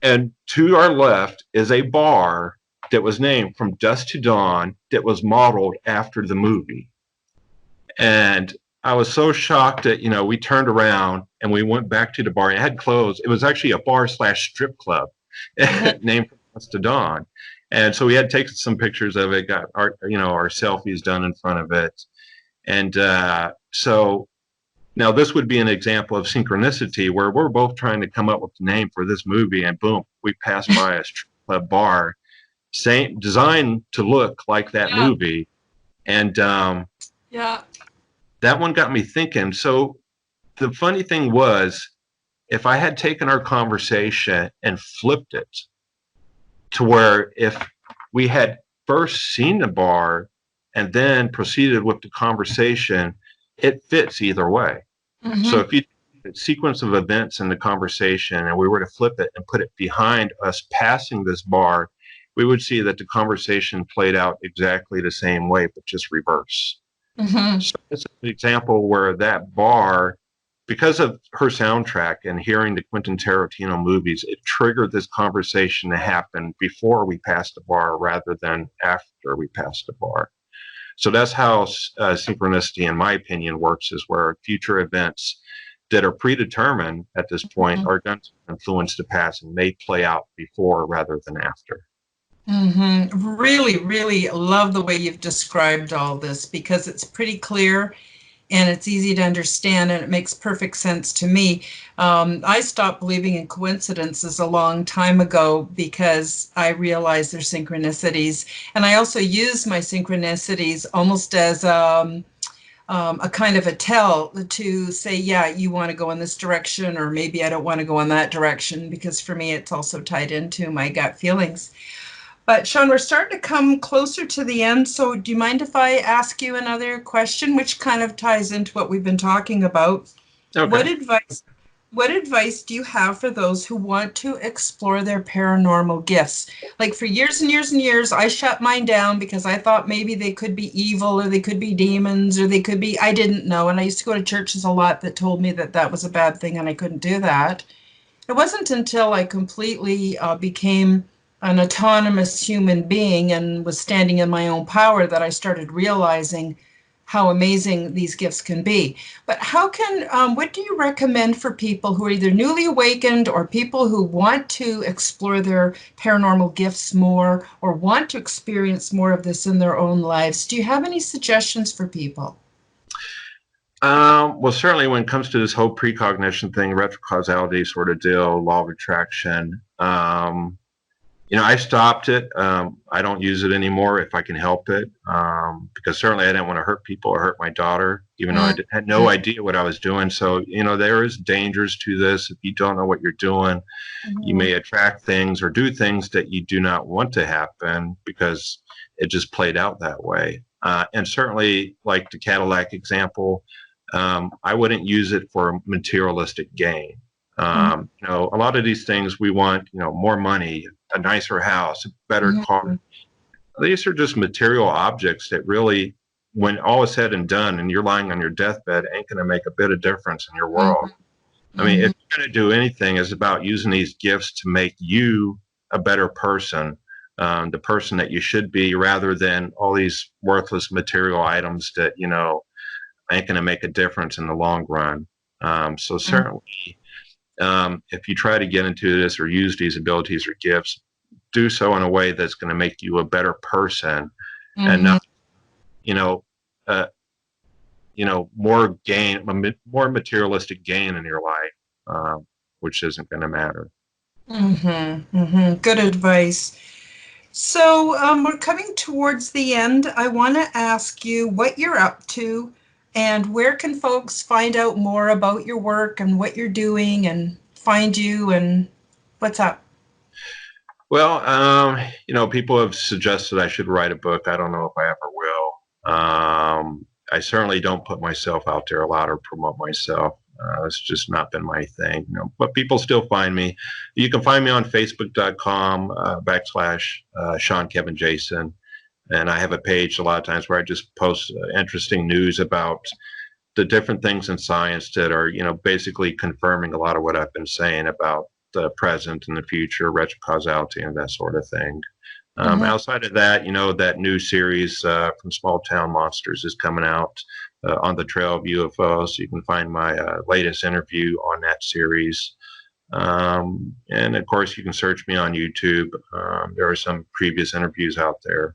And to our left is a bar that was named From Dusk to Dawn that was modeled after the movie. And I was so shocked that, we turned around and we went back to the bar. It had closed. It was actually a bar/strip club named to Dawn. And so we had taken some pictures of it, got our selfies done in front of it. And so now this would be an example of synchronicity where we're both trying to come up with a name for this movie, and boom, we passed by a strip club bar, same designed to look like that movie. And Yeah. that one got me thinking. So the funny thing was, if I had taken our conversation and flipped it to where if we had first seen the bar and then proceeded with the conversation, it fits either way. Mm-hmm. So if you the sequence of events in the conversation and we were to flip it and put it behind us passing this bar, we would see that the conversation played out exactly the same way, but just reverse. Mm-hmm. So this is an example where that bar, because of her soundtrack and hearing the Quentin Tarantino movies, it triggered this conversation to happen before we passed the bar rather than after we passed the bar. So that's how synchronicity, in my opinion, works, is where future events that are predetermined at this point are going to influence the past and may play out before rather than after. Mm-hmm. Really, really love the way you've described all this, because it's pretty clear and it's easy to understand, and it makes perfect sense to me. I stopped believing in coincidences a long time ago because I realized they're synchronicities. And I also use my synchronicities almost as a kind of a tell to say, yeah, you want to go in this direction, or maybe I don't want to go in that direction, because for me, it's also tied into my gut feelings. But Shawn, we're starting to come closer to the end. So do you mind if I ask you another question, which kind of ties into what we've been talking about? Okay. What advice do you have for those who want to explore their paranormal gifts? Like, for years and years and years, I shut mine down because I thought maybe they could be evil, or they could be demons, or they could be, I didn't know. And I used to go to churches a lot that told me that that was a bad thing and I couldn't do that. It wasn't until I completely became an autonomous human being and was standing in my own power that I started realizing how amazing these gifts can be. But what do you recommend for people who are either newly awakened or people who want to explore their paranormal gifts more or want to experience more of this in their own lives? Do you have any suggestions for people? Well, certainly when it comes to this whole precognition thing, retrocausality sort of deal, law of attraction, I stopped it. I don't use it anymore if I can help it, because certainly I didn't want to hurt people or hurt my daughter, even though I had no idea what I was doing. So, there is dangers to this. If you don't know what you're doing, you may attract things or do things that you do not want to happen because it just played out that way. And certainly, like the Cadillac example, I wouldn't use it for materialistic gain. A lot of these things we want, more money, a nicer house, a better car. These are just material objects that really, when all is said and done and you're lying on your deathbed, ain't going to make a bit of difference in your world. I mean, if you're going to do anything, it's about using these gifts to make you a better person, the person that you should be, rather than all these worthless material items that, ain't going to make a difference in the long run. So certainly, if you try to get into this or use these abilities or gifts, do so in a way that's going to make you a better person, and not, more gain, more materialistic gain in your life, which isn't going to matter. Good advice. So we're coming towards the end. I want to ask you what you're up to, and where can folks find out more about your work and what you're doing and find you, and what's up? Well, people have suggested I should write a book. I don't know if I ever will. I certainly don't put myself out there a lot or promote myself. It's just not been my thing, but people still find me. You can find me on Facebook.com / Shawn Kevin Jason. And I have a page a lot of times where I just post interesting news about the different things in science that are, basically confirming a lot of what I've been saying about the present and the future, retrocausality, and that sort of thing. Outside of that, that new series from Small Town Monsters is coming out on the Trail of UFOs. You can find my latest interview on that series. And of course, you can search me on YouTube. There are some previous interviews out there.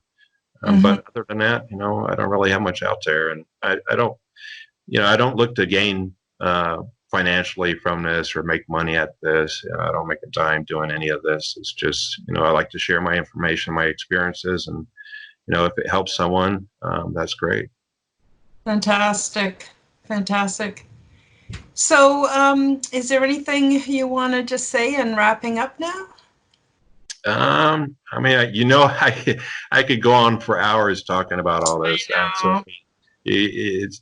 But other than that, I don't really have much out there. And I don't look to gain financially from this or make money at this. I don't make a dime doing any of this. It's just, I like to share my information, my experiences, and, if it helps someone, that's great. Fantastic. Fantastic. So is there anything you want to just say in wrapping up now? I could go on for hours talking about all this. So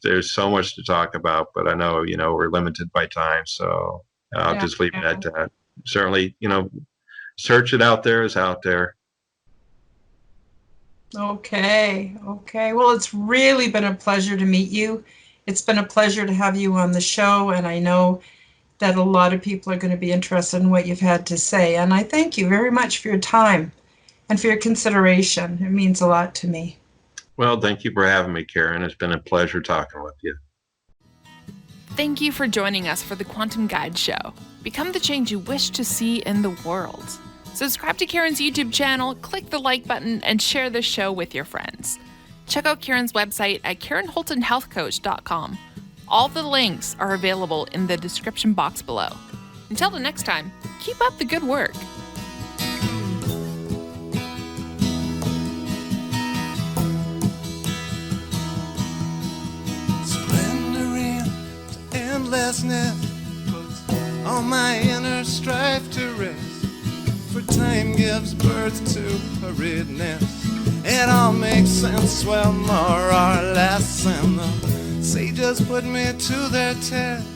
there's so much to talk about, but I know, we're limited by time, so I'll just leave it at that. Certainly, search it out there is out there. Okay. Well, it's really been a pleasure to meet you. It's been a pleasure to have you on the show, and I know that a lot of people are going to be interested in what you've had to say. And I thank you very much for your time and for your consideration. It means a lot to me. Well, thank you for having me, Karen. It's been a pleasure talking with you. Thank you for joining us for the Quantum Guide Show. Become the change you wish to see in the world. Subscribe to Karen's YouTube channel, click the like button, and share this show with your friends. Check out Karen's website at KarenHoltonHealthCoach.com. All the links are available in the description box below. Until the next time, keep up the good work. Splendor into endlessness puts all my inner strife to rest. For time gives birth to hurriedness. It all makes sense, well, more or less, and the sages put me to their test.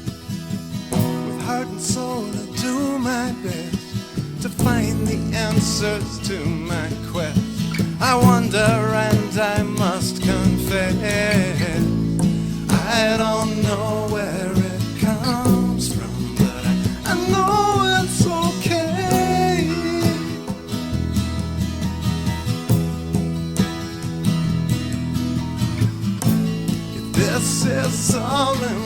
With heart and soul to do my best to find the answers to my quest. I wonder and I must confess, I don't know where it comes from, but I know it's okay. If this is all in